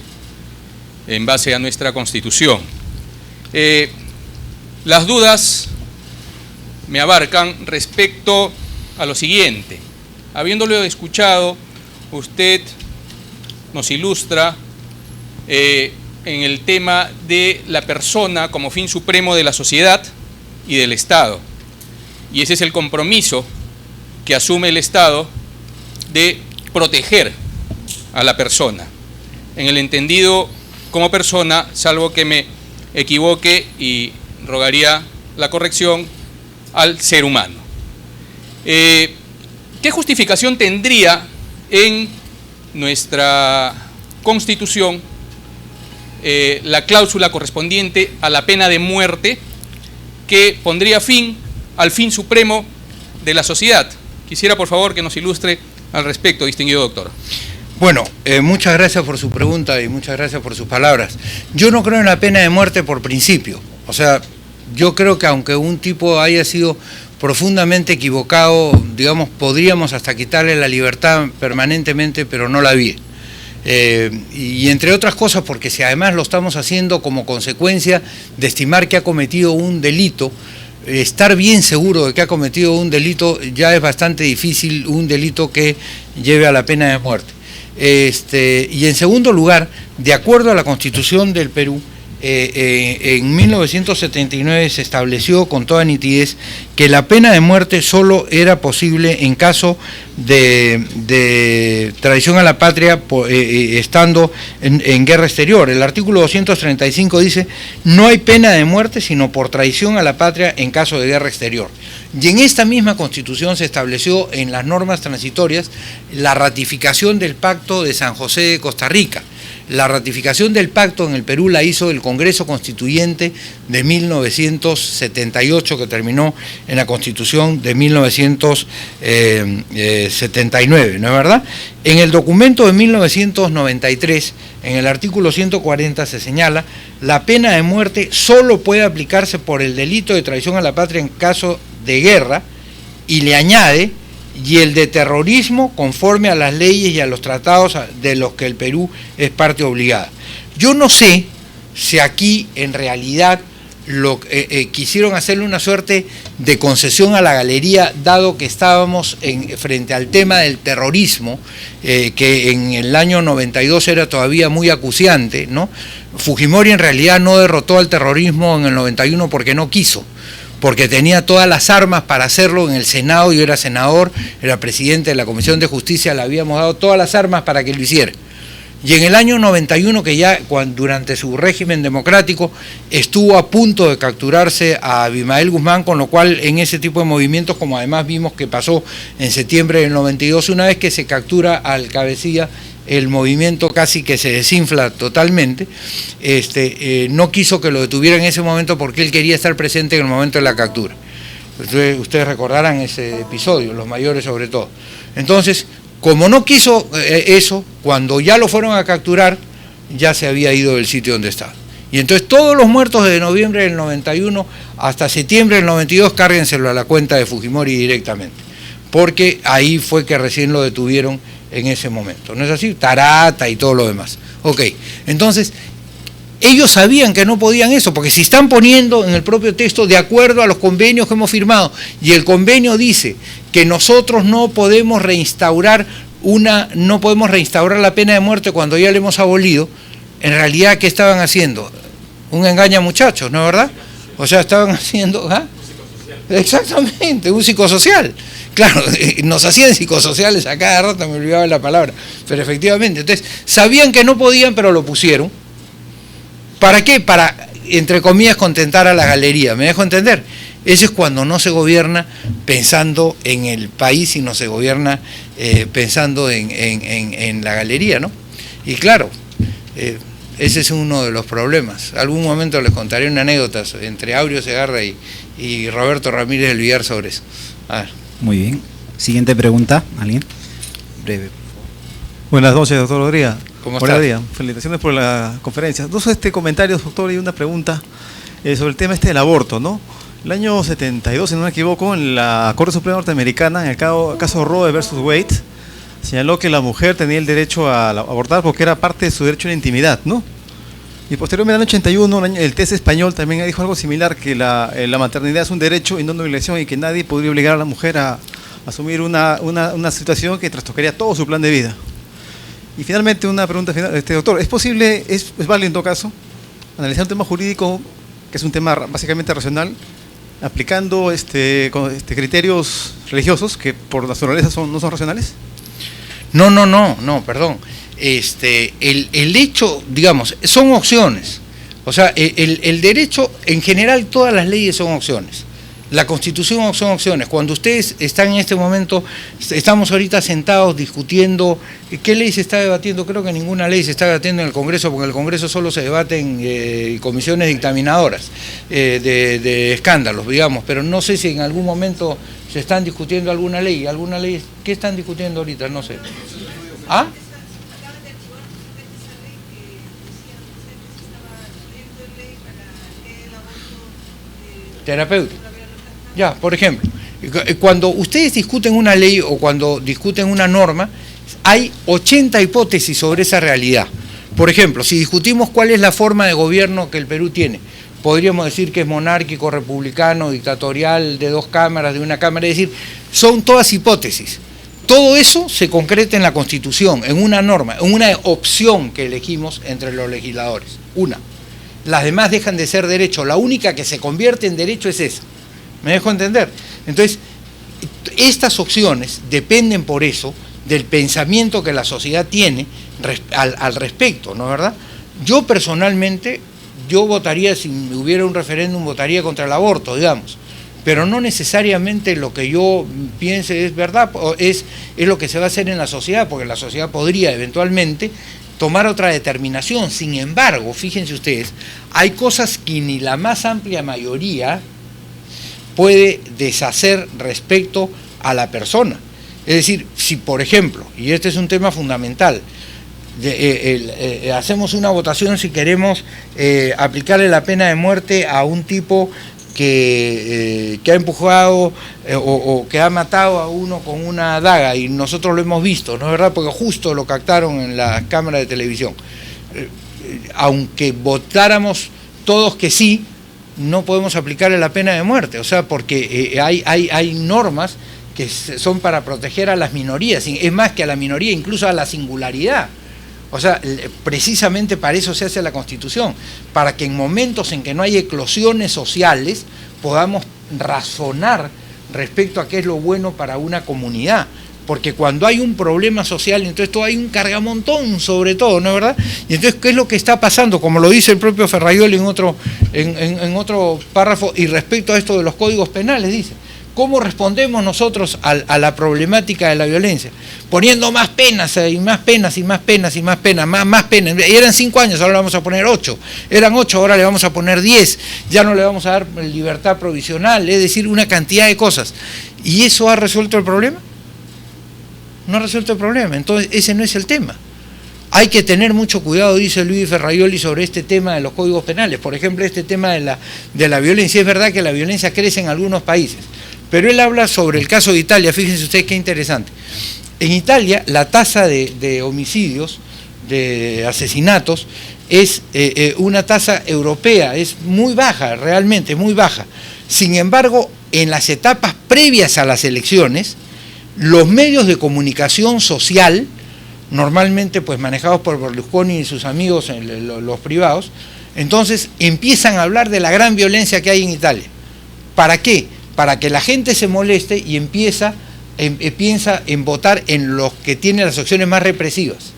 en base a nuestra Constitución. Las dudas me abarcan respecto a lo siguiente. Habiéndolo escuchado, usted nos ilustra en el tema de la persona como fin supremo de la sociedad y del Estado. Y ese es el compromiso que asume el Estado de proteger a la persona, en el entendido como persona, salvo que me equivoque, y rogaría la corrección, al ser humano. ¿Qué justificación tendría en nuestra Constitución la cláusula correspondiente a la pena de muerte, que pondría fin al fin supremo de la sociedad? Quisiera, por favor, que nos ilustre al respecto, distinguido doctor.
Bueno, muchas gracias por su pregunta y muchas gracias por sus palabras. Yo no creo en la pena de muerte por principio. O sea, yo creo que aunque un tipo haya sido profundamente equivocado, digamos, podríamos hasta quitarle la libertad permanentemente, pero no la vi. Y entre otras cosas, porque si además lo estamos haciendo como consecuencia de estimar que ha cometido un delito, estar bien seguro de que ha cometido un delito ya es bastante difícil, un delito que lleve a la pena de muerte. Y en segundo lugar, de acuerdo a la Constitución del Perú, en 1979 se estableció con toda nitidez que la pena de muerte solo era posible en caso de traición a la patria estando en guerra exterior. El artículo 235 dice: no hay pena de muerte sino por traición a la patria en caso de guerra exterior. Y en esta misma Constitución se estableció en las normas transitorias la ratificación del Pacto de San José de Costa Rica. La ratificación del pacto en el Perú la hizo el Congreso Constituyente de 1978, que terminó en la Constitución de 1979, ¿no es verdad? En el documento de 1993, en el artículo 140 se señala: la pena de muerte solo puede aplicarse por el delito de traición a la patria en caso de guerra, y le añade: y el de terrorismo conforme a las leyes y a los tratados de los que el Perú es parte obligada. Yo no sé si aquí en realidad quisieron hacerle una suerte de concesión a la galería, dado que estábamos frente al tema del terrorismo, que en el año 92 era todavía muy acuciante, ¿no? Fujimori en realidad no derrotó al terrorismo en el 91 porque no quiso, porque tenía todas las armas para hacerlo en el Senado. Yo era senador, era presidente de la Comisión de Justicia, le habíamos dado todas las armas para que lo hiciera. Y en el año 91, que ya durante su régimen democrático estuvo a punto de capturarse a Abimael Guzmán, con lo cual en ese tipo de movimientos, como además vimos que pasó en septiembre del 92, una vez que se captura al cabecilla el movimiento casi que se desinfla totalmente, no quiso que lo detuviera en ese momento porque él quería estar presente en el momento de la captura. Ustedes recordarán ese episodio, los mayores sobre todo. Entonces, como no quiso eso, cuando ya lo fueron a capturar, ya se había ido del sitio donde estaba. Y entonces todos los muertos desde noviembre del 91 hasta septiembre del 92, cárguenselo a la cuenta de Fujimori directamente, porque ahí fue que recién lo detuvieron en ese momento. ¿No es así? Tarata y todo lo demás. Ok, entonces ellos sabían que no podían eso, porque si están poniendo en el propio texto de acuerdo a los convenios que hemos firmado, y el convenio dice que nosotros no podemos reinstaurar la pena de muerte cuando ya la hemos abolido, en realidad, ¿qué estaban haciendo? Un engaña muchachos, ¿no es verdad? O sea, estaban haciendo... ¿ah? Exactamente, un psicosocial. Claro, nos hacían psicosociales a cada rato, me olvidaba la palabra, pero efectivamente, entonces, sabían que no podían, pero lo pusieron. ¿Para qué? Para, entre comillas, contentar a la galería, ¿me dejo entender? Eso es cuando no se gobierna pensando en el país, sino se gobierna pensando en la galería, ¿no? Y claro, ese es uno de los problemas. Algún momento les contaré una anécdota entre Aureo Segarra y Roberto Ramírez del Villar sobre eso. A ver.
Muy bien. Siguiente pregunta, ¿alguien? Breve.
Buenas noches, doctor Rodríguez.
¿Cómo
Buenos
estás?
días. Felicitaciones por la conferencia. Dos comentarios, doctor, y una pregunta sobre el tema del aborto, ¿no? El año 72, si no me equivoco, en la Corte Suprema Norteamericana, en el caso Roe versus Wade, señaló que la mujer tenía el derecho a abortar porque era parte de su derecho a la intimidad, ¿no? Y posteriormente, en el año 81, el TES español también dijo algo similar, que la maternidad es un derecho y no una obligación, y que nadie podría obligar a la mujer a asumir una situación que trastocaría todo su plan de vida. Y finalmente, una pregunta final, doctor, ¿es posible, es válido en todo caso, analizar un tema jurídico, que es un tema básicamente racional, aplicando criterios religiosos que por naturaleza no son racionales?
No, perdón. El hecho, digamos, son opciones. O sea, el derecho, en general, todas las leyes son opciones. La Constitución son opciones. Cuando ustedes están en este momento, estamos ahorita sentados discutiendo, ¿qué ley se está debatiendo? Creo que ninguna ley se está debatiendo en el Congreso, porque en el Congreso solo se debaten comisiones dictaminadoras de escándalos, digamos, pero no sé si en algún momento se están discutiendo alguna ley. ¿Qué están discutiendo ahorita? No sé. ¿Ah? Terapéutico. Ya, por ejemplo, cuando ustedes discuten una ley o cuando discuten una norma, hay 80 hipótesis sobre esa realidad. Por ejemplo, si discutimos cuál es la forma de gobierno que el Perú tiene, podríamos decir que es monárquico, republicano, dictatorial, de dos cámaras, de una cámara, es decir, son todas hipótesis. Todo eso se concreta en la Constitución, en una norma, en una opción que elegimos entre los legisladores. Una. Las demás dejan de ser derecho, la única que se convierte en derecho es esa. ¿Me dejo entender? Entonces, estas opciones dependen por eso del pensamiento que la sociedad tiene al respecto, ¿no es verdad? Yo personalmente, votaría, si hubiera un referéndum, votaría contra el aborto, digamos, pero no necesariamente lo que yo piense es verdad, es lo que se va a hacer en la sociedad, porque la sociedad podría eventualmente tomar otra determinación. Sin embargo, fíjense ustedes, hay cosas que ni la más amplia mayoría puede deshacer respecto a la persona. Es decir, si por ejemplo, y este es un tema fundamental, hacemos una votación si queremos aplicarle la pena de muerte a un tipo que ha empujado o que ha matado a uno con una daga, y nosotros lo hemos visto, ¿no es verdad? Porque justo lo captaron en la cámara de televisión. Aunque votáramos todos que sí, no podemos aplicarle la pena de muerte, o sea, porque hay normas que son para proteger a las minorías, es más que a la minoría, incluso a la singularidad. O sea, precisamente para eso se hace la Constitución, para que en momentos en que no hay eclosiones sociales podamos razonar respecto a qué es lo bueno para una comunidad. Porque cuando hay un problema social, entonces hay un cargamontón sobre todo, ¿no es verdad? Y entonces, ¿qué es lo que está pasando? Como lo dice el propio Ferraioli en otro párrafo, y respecto a esto de los códigos penales, dice, ¿Cómo respondemos nosotros a la problemática de la violencia? Poniendo más penas y más penas y más penas y más penas, más penas. Y eran 5 años, ahora le vamos a poner 8. Eran 8, ahora le vamos a poner 10. Ya no le vamos a dar libertad provisional, es decir, una cantidad de cosas. ¿Y eso ha resuelto el problema? No ha resuelto el problema, entonces ese no es el tema. Hay que tener mucho cuidado, dice Luis Ferraioli, sobre este tema de los códigos penales. Por ejemplo, este tema de la violencia. Es verdad que la violencia crece en algunos países, pero él habla sobre el caso de Italia. Fíjense ustedes qué interesante. En Italia la tasa de homicidios, de asesinatos, es una tasa europea, es muy baja, realmente muy baja. Sin embargo, en las etapas previas a las elecciones, los medios de comunicación social, normalmente pues manejados por Berlusconi y sus amigos, los privados, entonces empiezan a hablar de la gran violencia que hay en Italia. ¿Para qué? Para que la gente se moleste y piensa en votar en los que tienen las opciones más represivas.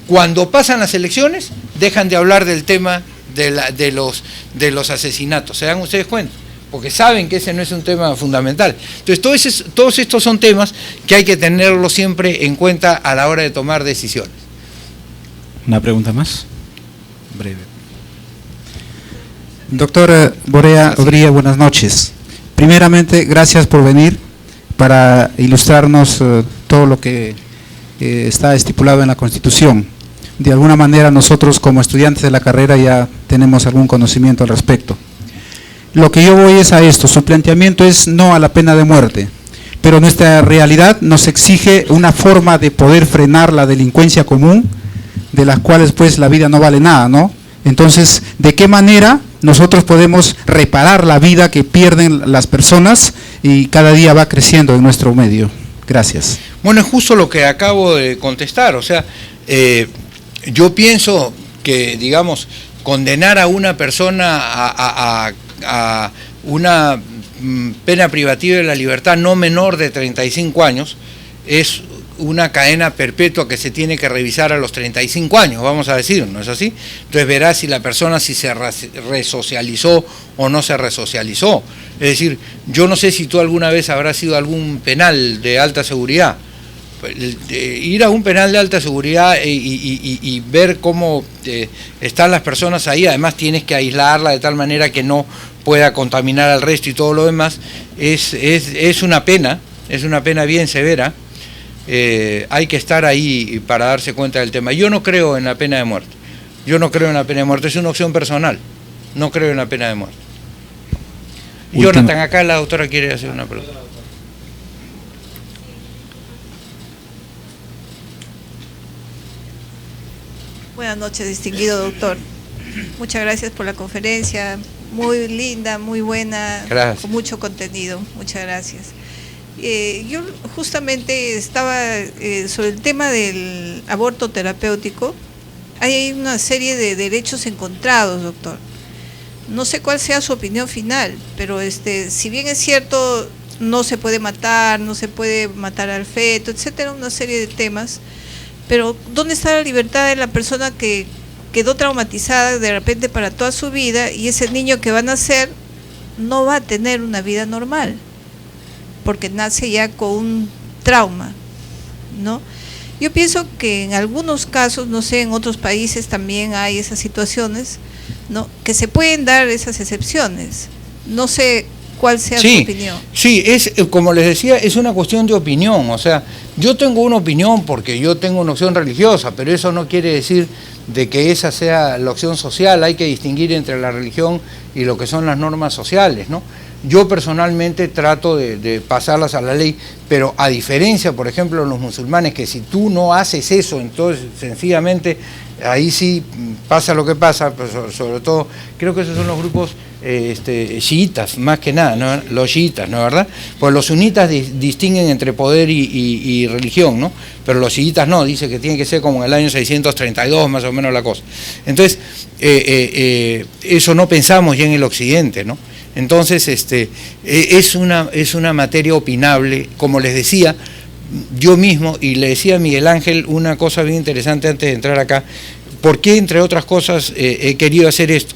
Cuando pasan las elecciones, dejan de hablar del tema de los asesinatos. ¿Se dan ustedes cuenta? Porque saben que ese no es un tema fundamental. Entonces, todos estos son temas que hay que tenerlos siempre en cuenta a la hora de tomar decisiones.
¿Una pregunta más? Breve.
Doctor Borea Odría, buenas noches. Primeramente, gracias por venir para ilustrarnos todo lo que está estipulado en la Constitución. De alguna manera nosotros como estudiantes de la carrera ya tenemos algún conocimiento al respecto. Lo que yo voy es a esto, su planteamiento es no a la pena de muerte, pero nuestra realidad nos exige una forma de poder frenar la delincuencia común, de las cuales pues la vida no vale nada, ¿no? Entonces, ¿de qué manera nosotros podemos reparar la vida que pierden las personas y cada día va creciendo en nuestro medio? Gracias.
Bueno, es justo lo que acabo de contestar, o sea, yo pienso que, digamos, condenar a una persona a una pena privativa de la libertad no menor de 35 años es una cadena perpetua que se tiene que revisar a los 35 años, vamos a decir, ¿no es así? Entonces verá si la persona si se resocializó o no se resocializó. Es decir, yo no sé si tú alguna vez habrás ido a algún penal de alta seguridad. Ir a un penal de alta seguridad y ver cómo están las personas ahí, además tienes que aislarla de tal manera que no pueda contaminar al resto y todo lo demás, es una pena bien severa. Hay que estar ahí para darse cuenta del tema. Yo no creo en la pena de muerte, es una opción personal, no creo en la pena de muerte. Jonathan, acá la doctora quiere hacer una pregunta.
Buenas noches, distinguido doctor. Muchas gracias por la conferencia, muy linda, muy buena, gracias. Con mucho contenido, muchas gracias. Yo justamente estaba sobre el tema del aborto terapéutico. Hay una serie de derechos encontrados, doctor. No sé cuál sea su opinión final, pero si bien es cierto, no se puede matar al feto, etcétera, una serie de temas. Pero ¿dónde está la libertad de la persona que quedó traumatizada de repente para toda su vida y ese niño que va a nacer no va a tener una vida normal? Porque nace ya con un trauma, ¿no? Yo pienso que en algunos casos, no sé, en otros países también hay esas situaciones, ¿no? Que se pueden dar esas excepciones. No sé cuál sea su opinión. Sí,
como les decía, es una cuestión de opinión. O sea, yo tengo una opinión porque yo tengo una opción religiosa, pero eso no quiere decir de que esa sea la opción social. Hay que distinguir entre la religión y lo que son las normas sociales, ¿no? Yo personalmente trato de pasarlas a la ley, pero a diferencia, por ejemplo, de los musulmanes, que si tú no haces eso, entonces sencillamente ahí sí pasa lo que pasa, pues sobre todo, creo que esos son los grupos chiitas, más que nada, ¿no? Los chiitas, ¿no es verdad? Pues los sunitas distinguen entre poder y religión, ¿no? Pero los chiitas no, dice que tiene que ser como en el año 632, más o menos la cosa. Entonces, eso no pensamos ya en el occidente, ¿no? Entonces, es una materia opinable, como les decía, yo mismo, y le decía a Miguel Ángel una cosa bien interesante antes de entrar acá. ¿Por qué, entre otras cosas, he querido hacer esto?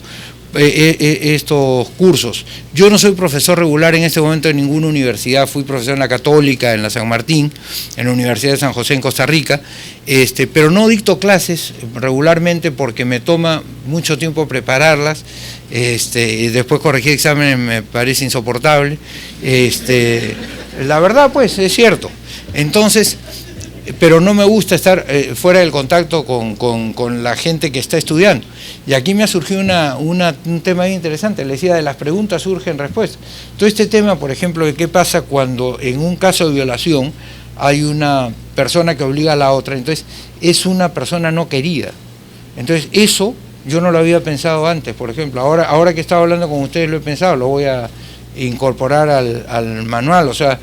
estos cursos. Yo no soy profesor regular en este momento en ninguna universidad, fui profesor en la Católica, en la San Martín, en la Universidad de San José en Costa Rica, pero no dicto clases regularmente porque me toma mucho tiempo prepararlas, y después corregir exámenes me parece insoportable. La verdad, pues, es cierto. Entonces, pero no me gusta estar fuera del contacto con la gente que está estudiando. Y aquí me ha surgido un tema bien interesante, le decía, de las preguntas surgen respuestas. Todo este tema, por ejemplo, de qué pasa cuando en un caso de violación hay una persona que obliga a la otra, entonces es una persona no querida. Entonces eso yo no lo había pensado antes, por ejemplo, ahora que estaba hablando con ustedes lo he pensado, lo voy a incorporar al manual, o sea,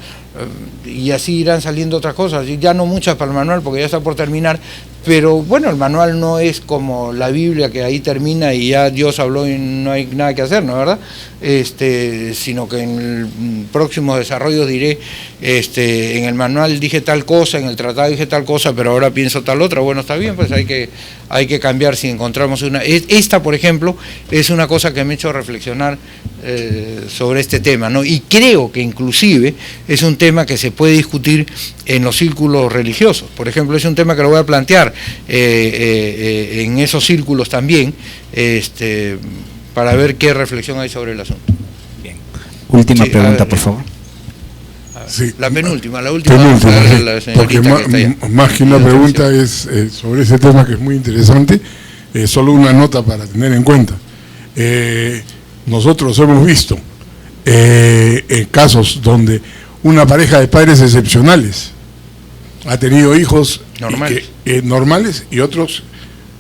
y así irán saliendo otras cosas, ya no muchas para el manual porque ya está por terminar, pero bueno, el manual no es como la Biblia que ahí termina y ya Dios habló y no hay nada que hacer, ¿no es verdad? Sino que en el próximo desarrollo diré, en el manual dije tal cosa, en el tratado dije tal cosa, pero ahora pienso tal otra. Bueno, está bien, pues hay que cambiar si encontramos una. Esta, por ejemplo, es una cosa que me ha hecho reflexionar sobre este tema, ¿no? Y creo que inclusive es un tema que se puede discutir en los círculos religiosos. Por ejemplo, es un tema que lo voy a plantear en esos círculos también, para ver qué reflexión hay sobre el asunto.
Bien. Última pregunta, por favor.
Sí. La última.
Porque más que una pregunta es sobre ese tema que es muy interesante, solo una nota para tener en cuenta. Nosotros hemos visto casos donde una pareja de padres excepcionales ha tenido hijos normales y otros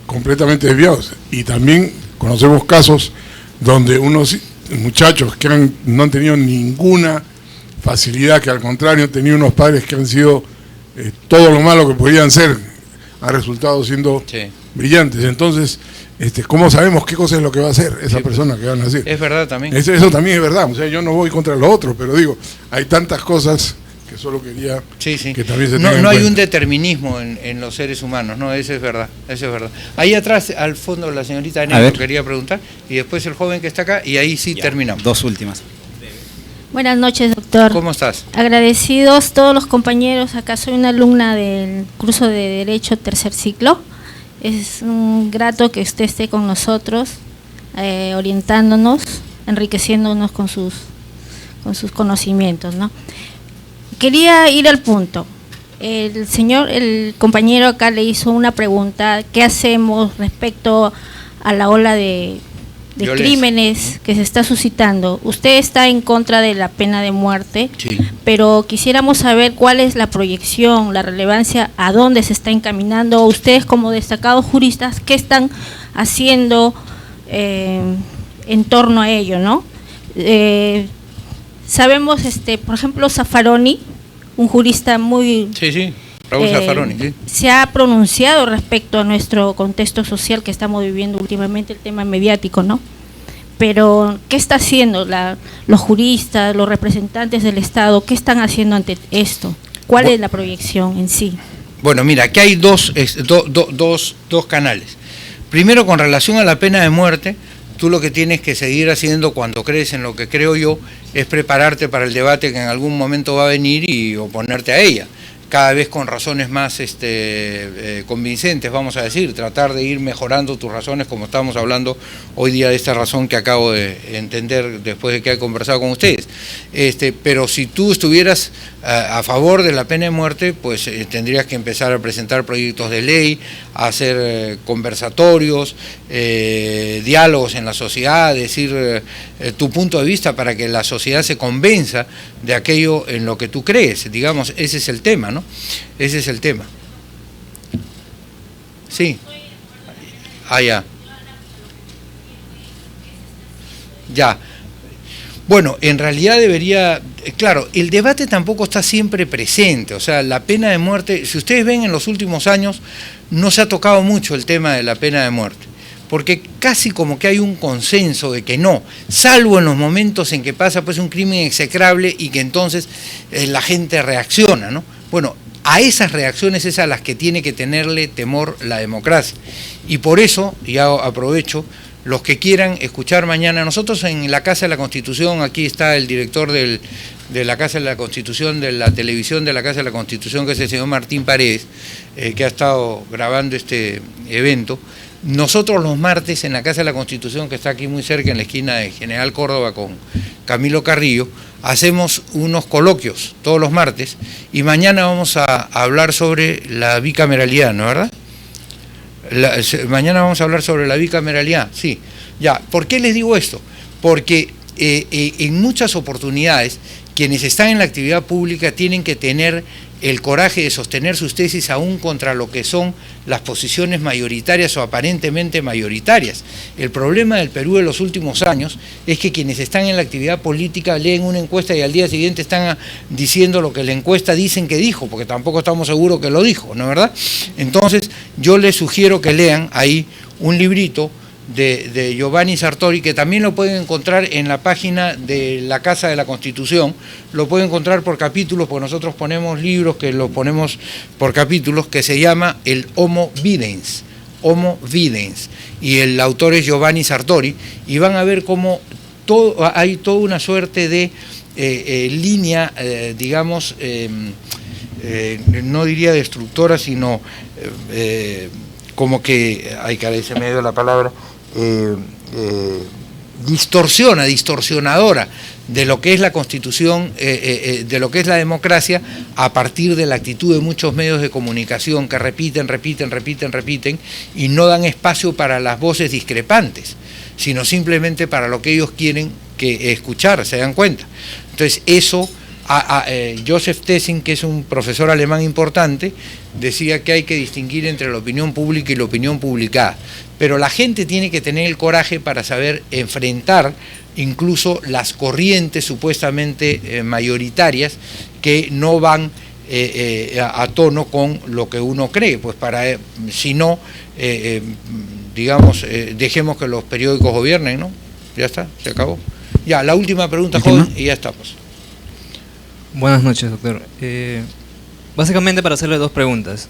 completamente desviados. Y también conocemos casos donde unos muchachos que no han tenido ninguna facilidad, que al contrario han tenido unos padres que han sido todo lo malo que podían ser, ha resultado siendo brillantes. Entonces, ¿cómo sabemos qué cosa es lo que va a hacer esa persona que va a nacer?
Es verdad también.
Eso también es verdad. O sea, yo no voy contra lo otro, pero digo, hay tantas cosas que solo quería que también se tengan en
No hay
cuenta.
un determinismo en los seres humanos, no, eso es verdad, Ahí atrás, al fondo, la señorita de negro quería preguntar, y después el joven que está acá, y ahí sí terminamos.
Dos últimas.
Buenas noches, doctor.
¿Cómo estás?
Agradecidos todos los compañeros. Acá soy una alumna del curso de Derecho tercer ciclo. Es un grato que usted esté con nosotros, orientándonos, enriqueciéndonos con sus conocimientos, ¿no? Quería ir al punto. El compañero acá le hizo una pregunta: ¿qué hacemos respecto a la ola de crímenes que se está suscitando? Usted está en contra de la pena de muerte, pero quisiéramos saber cuál es la proyección, la relevancia, a dónde se está encaminando. Ustedes, como destacados juristas, ¿qué están haciendo en torno a ello, no? Sabemos, por ejemplo, Zaffaroni, un jurista muy...
Raúl Zaffaroni,
se ha pronunciado respecto a nuestro contexto social que estamos viviendo últimamente, el tema mediático, ¿no? Pero, ¿qué está haciendo los juristas, los representantes del Estado? ¿Qué están haciendo ante esto? ¿Cuál es la proyección en sí?
Bueno, mira, aquí hay dos canales. Primero, con relación a la pena de muerte, tú lo que tienes que seguir haciendo cuando crees en lo que creo yo es prepararte para el debate que en algún momento va a venir y oponerte a ella, cada vez con razones más convincentes, vamos a decir, tratar de ir mejorando tus razones, como estamos hablando hoy día de esta razón que acabo de entender después de que he conversado con ustedes. Pero si tú estuvieras a favor de la pena de muerte, pues tendrías que empezar a presentar proyectos de ley, a hacer conversatorios, diálogos en la sociedad, decir tu punto de vista para que la sociedad se convenza de aquello en lo que tú crees, digamos, ese es el tema, ¿no? Ese es el tema. Sí. Ya. Ya. Bueno, en realidad debería, claro, el debate tampoco está siempre presente, o sea, la pena de muerte, si ustedes ven en los últimos años, no se ha tocado mucho el tema de la pena de muerte, porque casi como que hay un consenso de que no, salvo en los momentos en que pasa pues un crimen execrable y que entonces la gente reacciona, ¿no? Bueno, a esas reacciones es a las que tiene que tenerle temor la democracia, y por eso, ya aprovecho, los que quieran escuchar mañana, nosotros en la Casa de la Constitución, aquí está el director de la Casa de la Constitución, de la televisión de la Casa de la Constitución, que es el señor Martín Paredes, que ha estado grabando este evento. Nosotros los martes en la Casa de la Constitución, que está aquí muy cerca en la esquina de General Córdoba con Camilo Carrillo, hacemos unos coloquios todos los martes y mañana vamos a hablar sobre la bicameralidad, ¿no es verdad? Mañana vamos a hablar sobre la bicameralidad, sí. Ya, ¿por qué les digo esto? Porque en muchas oportunidades quienes están en la actividad pública tienen que tener el coraje de sostener sus tesis aún contra lo que son las posiciones mayoritarias o aparentemente mayoritarias. El problema del Perú de los últimos años es que quienes están en la actividad política leen una encuesta y al día siguiente están diciendo lo que la encuesta dicen que dijo, porque tampoco estamos seguros que lo dijo, ¿no es verdad? Entonces yo les sugiero que lean ahí un librito de Giovanni Sartori, que también lo pueden encontrar en la página de la Casa de la Constitución, lo pueden encontrar por capítulos, porque nosotros ponemos libros que los ponemos por capítulos, que se llama el Homo Videns, y el autor es Giovanni Sartori, y van a ver cómo hay toda una suerte de línea, digamos, no diría destructora, sino como que, caray, se me dio la palabra, distorsionadora de lo que es la Constitución, de lo que es la democracia, a partir de la actitud de muchos medios de comunicación que repiten y no dan espacio para las voces discrepantes, sino simplemente para lo que ellos quieren escuchar, ¿se dan cuenta? Entonces eso, Joseph Tessing, que es un profesor alemán importante, decía que hay que distinguir entre la opinión pública y la opinión publicada, pero la gente tiene que tener el coraje para saber enfrentar incluso las corrientes supuestamente mayoritarias que no van a tono con lo que uno cree, pues si no, digamos, dejemos que los periódicos gobiernen, ¿no? Ya está, se acabó. Ya, la última pregunta, joven, y ya estamos.
Buenas noches, doctor. Básicamente para hacerle dos preguntas.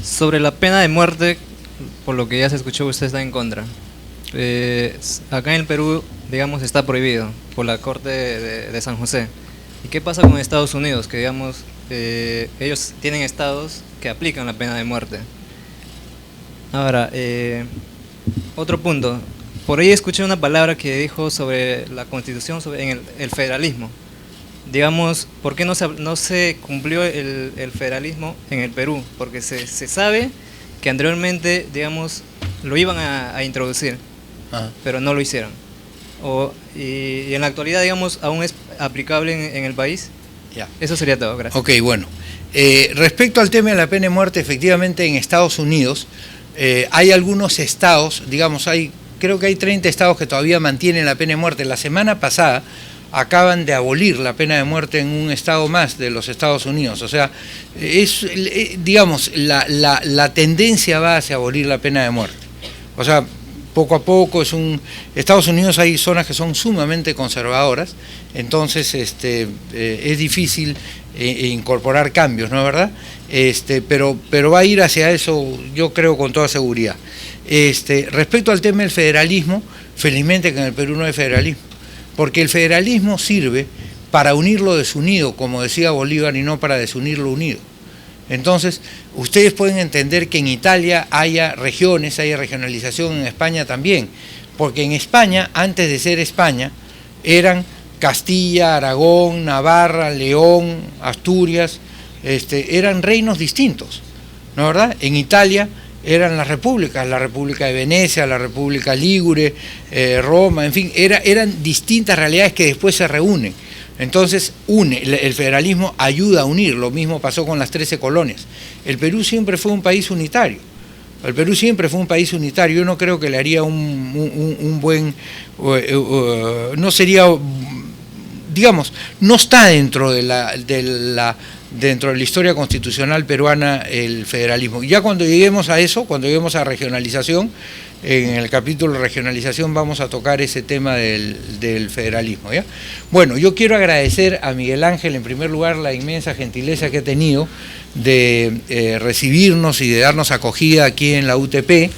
Sobre la pena de muerte, por lo que ya se escuchó, usted está en contra. Acá en el Perú, digamos, está prohibido por la Corte de San José. ¿Y qué pasa con Estados Unidos? Que, digamos, ellos tienen estados que aplican la pena de muerte. Ahora, otro punto. Por ahí escuché una palabra que dijo sobre la Constitución, en el federalismo. Digamos, ¿por qué no se cumplió el federalismo en el Perú? Porque se sabe que anteriormente, digamos, lo iban a introducir, pero no lo hicieron. Y en la actualidad, digamos, aún es aplicable en el país.
Ya.
Eso sería todo, gracias.
Ok, bueno. Respecto al tema de la pena de muerte, efectivamente en Estados Unidos hay algunos estados, digamos, creo que hay 30 estados que todavía mantienen la pena de muerte. La semana pasada acaban de abolir la pena de muerte en un estado más de los Estados Unidos. O sea, digamos, la tendencia va hacia abolir la pena de muerte. O sea, poco a poco Estados Unidos hay zonas que son sumamente conservadoras, entonces es difícil incorporar cambios, ¿no es verdad? Pero va a ir hacia eso, yo creo, con toda seguridad. Respecto al tema del federalismo, felizmente que en el Perú no hay federalismo, porque el federalismo sirve para unir lo desunido, como decía Bolívar, y no para desunir lo unido. Entonces, ustedes pueden entender que en Italia haya regiones, haya regionalización, en España también, porque en España, antes de ser España, eran Castilla, Aragón, Navarra, León, Asturias, eran reinos distintos, ¿no es verdad? En Italia eran las repúblicas, la República de Venecia, la República Ligure, Roma, en fin, eran distintas realidades que después se reúnen. Entonces, el federalismo ayuda a unir, lo mismo pasó con las 13 colonias. El Perú siempre fue un país unitario. Yo no creo que le haría un buen, no sería, digamos, no está dentro de la historia constitucional peruana el federalismo. Ya cuando lleguemos a eso, cuando lleguemos a regionalización, en el capítulo de regionalización vamos a tocar ese tema del federalismo, ¿ya? Bueno, yo quiero agradecer a Miguel Ángel, en primer lugar, la inmensa gentileza que ha tenido de recibirnos y de darnos acogida aquí en la UTP,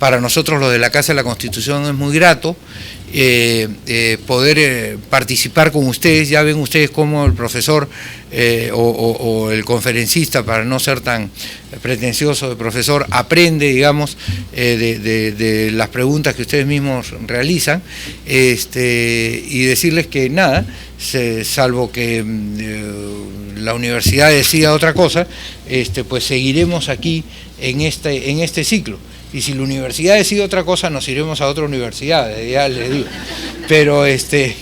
Para nosotros los de la Casa de la Constitución es muy grato poder participar con ustedes. Ya ven ustedes cómo el profesor o el conferencista, para no ser tan pretencioso de profesor, aprende, digamos, de las preguntas que ustedes mismos realizan, y decirles que nada, salvo que la universidad decida otra cosa, pues seguiremos aquí en este ciclo. Y si la universidad decide otra cosa, nos iremos a otra universidad, ya les digo. Pero espero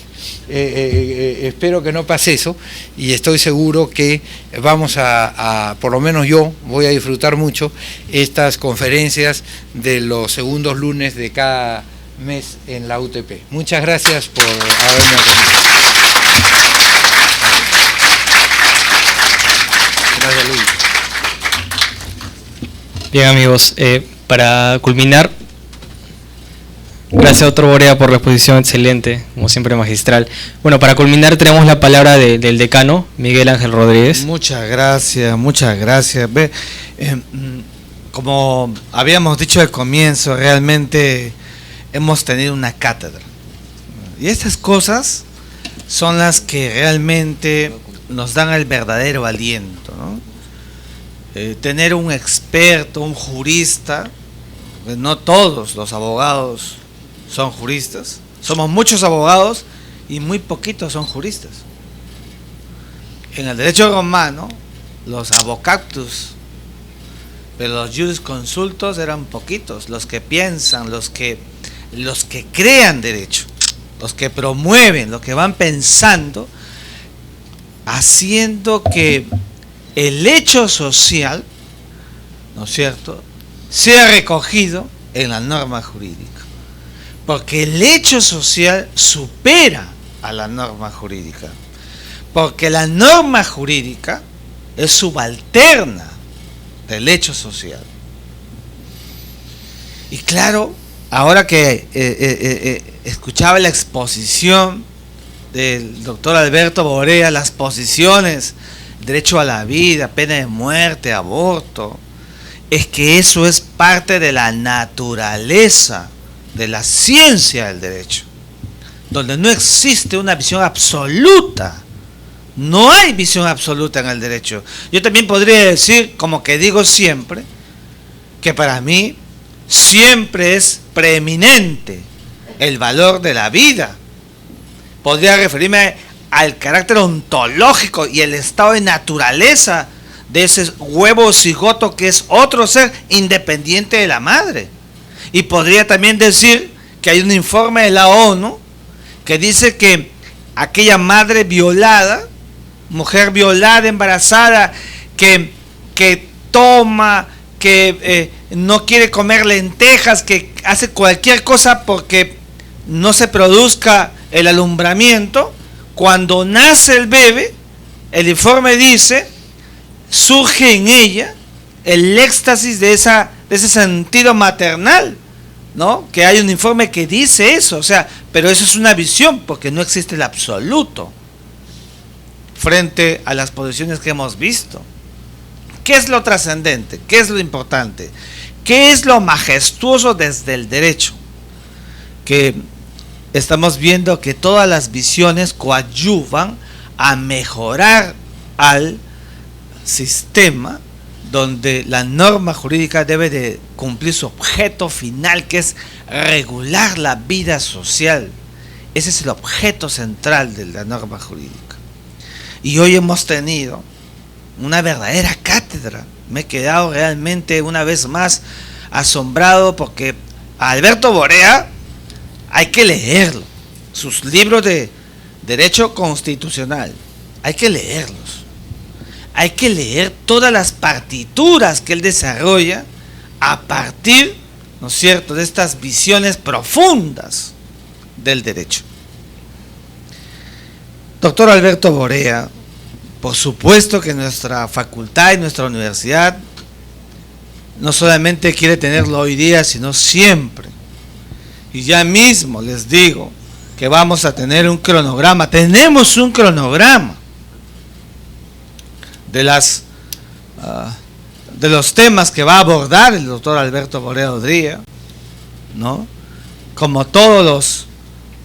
que no pase eso, y estoy seguro que vamos por lo menos yo, voy a disfrutar mucho estas conferencias de los segundos lunes de cada mes en la UTP. Muchas gracias por haberme atendido. Gracias, Luis.
Bien, amigos, para culminar, gracias, doctor Borea, por la exposición excelente, como siempre magistral. Bueno, para culminar tenemos la palabra del decano, Miguel Ángel Rodríguez.
Muchas gracias, muchas gracias. Como habíamos dicho al comienzo, realmente hemos tenido una cátedra. Y estas cosas son las que realmente nos dan el verdadero aliento, ¿no? Tener un experto, un jurista, pues no todos los abogados son juristas, somos muchos abogados y muy poquitos son juristas. En el derecho romano, los avocatus, pero los jurisconsultos eran poquitos, los que piensan, los que crean derecho, los que promueven, los que van pensando, haciendo que el hecho social, ¿no es cierto?, sea recogido en la norma jurídica. Porque el hecho social supera a la norma jurídica. Porque la norma jurídica es subalterna del hecho social. Y claro, ahora que escuchaba la exposición del doctor Alberto Borea, las posiciones, derecho a la vida, pena de muerte, aborto, es que eso es parte de la naturaleza de la ciencia del derecho, donde no existe una visión absoluta, no hay visión absoluta en el derecho. Yo también podría decir, como que digo siempre, que para mí siempre es preeminente el valor de la vida. Podría referirme al carácter ontológico y el estado de naturaleza de ese huevo cigoto que es otro ser independiente de la madre. Y podría también decir que hay un informe de la ONU que dice que aquella madre violada, mujer violada, embarazada, que toma, que no quiere comer lentejas, que hace cualquier cosa porque no se produzca el alumbramiento, cuando nace el bebé, el informe dice, surge en ella el éxtasis de ese sentido maternal, ¿no? Que hay un informe que dice eso, o sea, pero eso es una visión, porque no existe el absoluto frente a las posiciones que hemos visto. ¿Qué es lo trascendente? ¿Qué es lo importante? ¿Qué es lo majestuoso desde el derecho? Que estamos viendo que todas las visiones coadyuvan a mejorar al sistema donde la norma jurídica debe de cumplir su objeto final, que es regular la vida social. Ese es el objeto central de la norma jurídica. Y hoy hemos tenido una verdadera cátedra. Me he quedado realmente una vez más asombrado, porque a Alberto Borea hay que leerlo, sus libros de derecho constitucional, hay que leerlos. Hay que leer todas las partituras que él desarrolla a partir, ¿no es cierto?, de estas visiones profundas del derecho. Doctor Alberto Borea, por supuesto que nuestra facultad y nuestra universidad no solamente quiere tenerlo hoy día, sino siempre. Y ya mismo les digo que vamos a tener un cronograma, tenemos un cronograma de los temas que va a abordar el doctor Alberto Borea Odría, ¿no? Como todos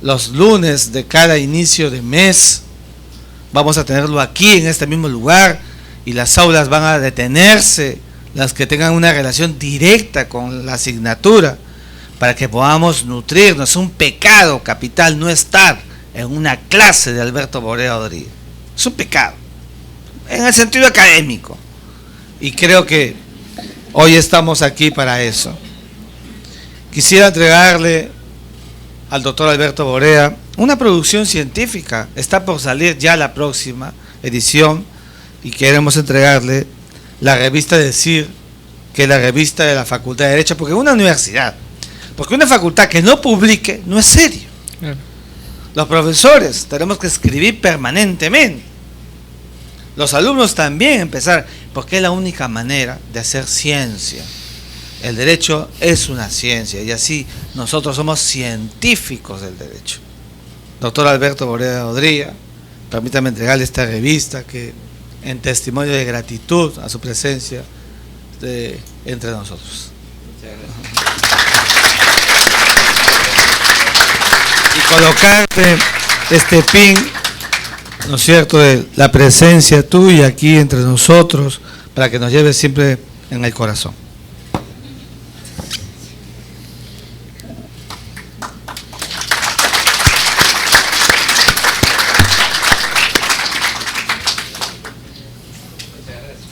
los lunes de cada inicio de mes, vamos a tenerlo aquí en este mismo lugar, y las aulas van a detenerse, las que tengan una relación directa con la asignatura, para que podamos nutrirnos. Es un pecado capital no estar en una clase de Alberto Borea Odría. Es un pecado, en el sentido académico. Y creo que hoy estamos aquí para eso. Quisiera entregarle al doctor Alberto Borea una producción científica. Está por salir ya la próxima edición y queremos entregarle la revista Decir, que es la revista de la Facultad de Derecho, porque una universidad, porque una facultad que no publique no es serio. Los profesores tenemos que escribir permanentemente, los alumnos también empezar, porque es la única manera de hacer ciencia. El derecho es una ciencia y así nosotros somos científicos del derecho. Doctor Alberto Borea Odría, permítame entregarle esta revista que en testimonio de gratitud a su presencia entre nosotros. Y colocarte este pin, ¿no es cierto?, de la presencia tuya aquí entre nosotros, para que nos lleves siempre en el corazón.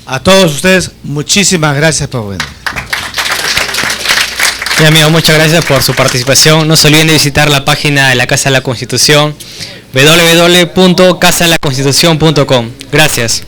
A todos ustedes, muchísimas gracias por venir.
Sí, amigos, muchas gracias por su participación. No se olviden de visitar la página de la Casa de la Constitución, www.casadelaconstitucion.com. Gracias.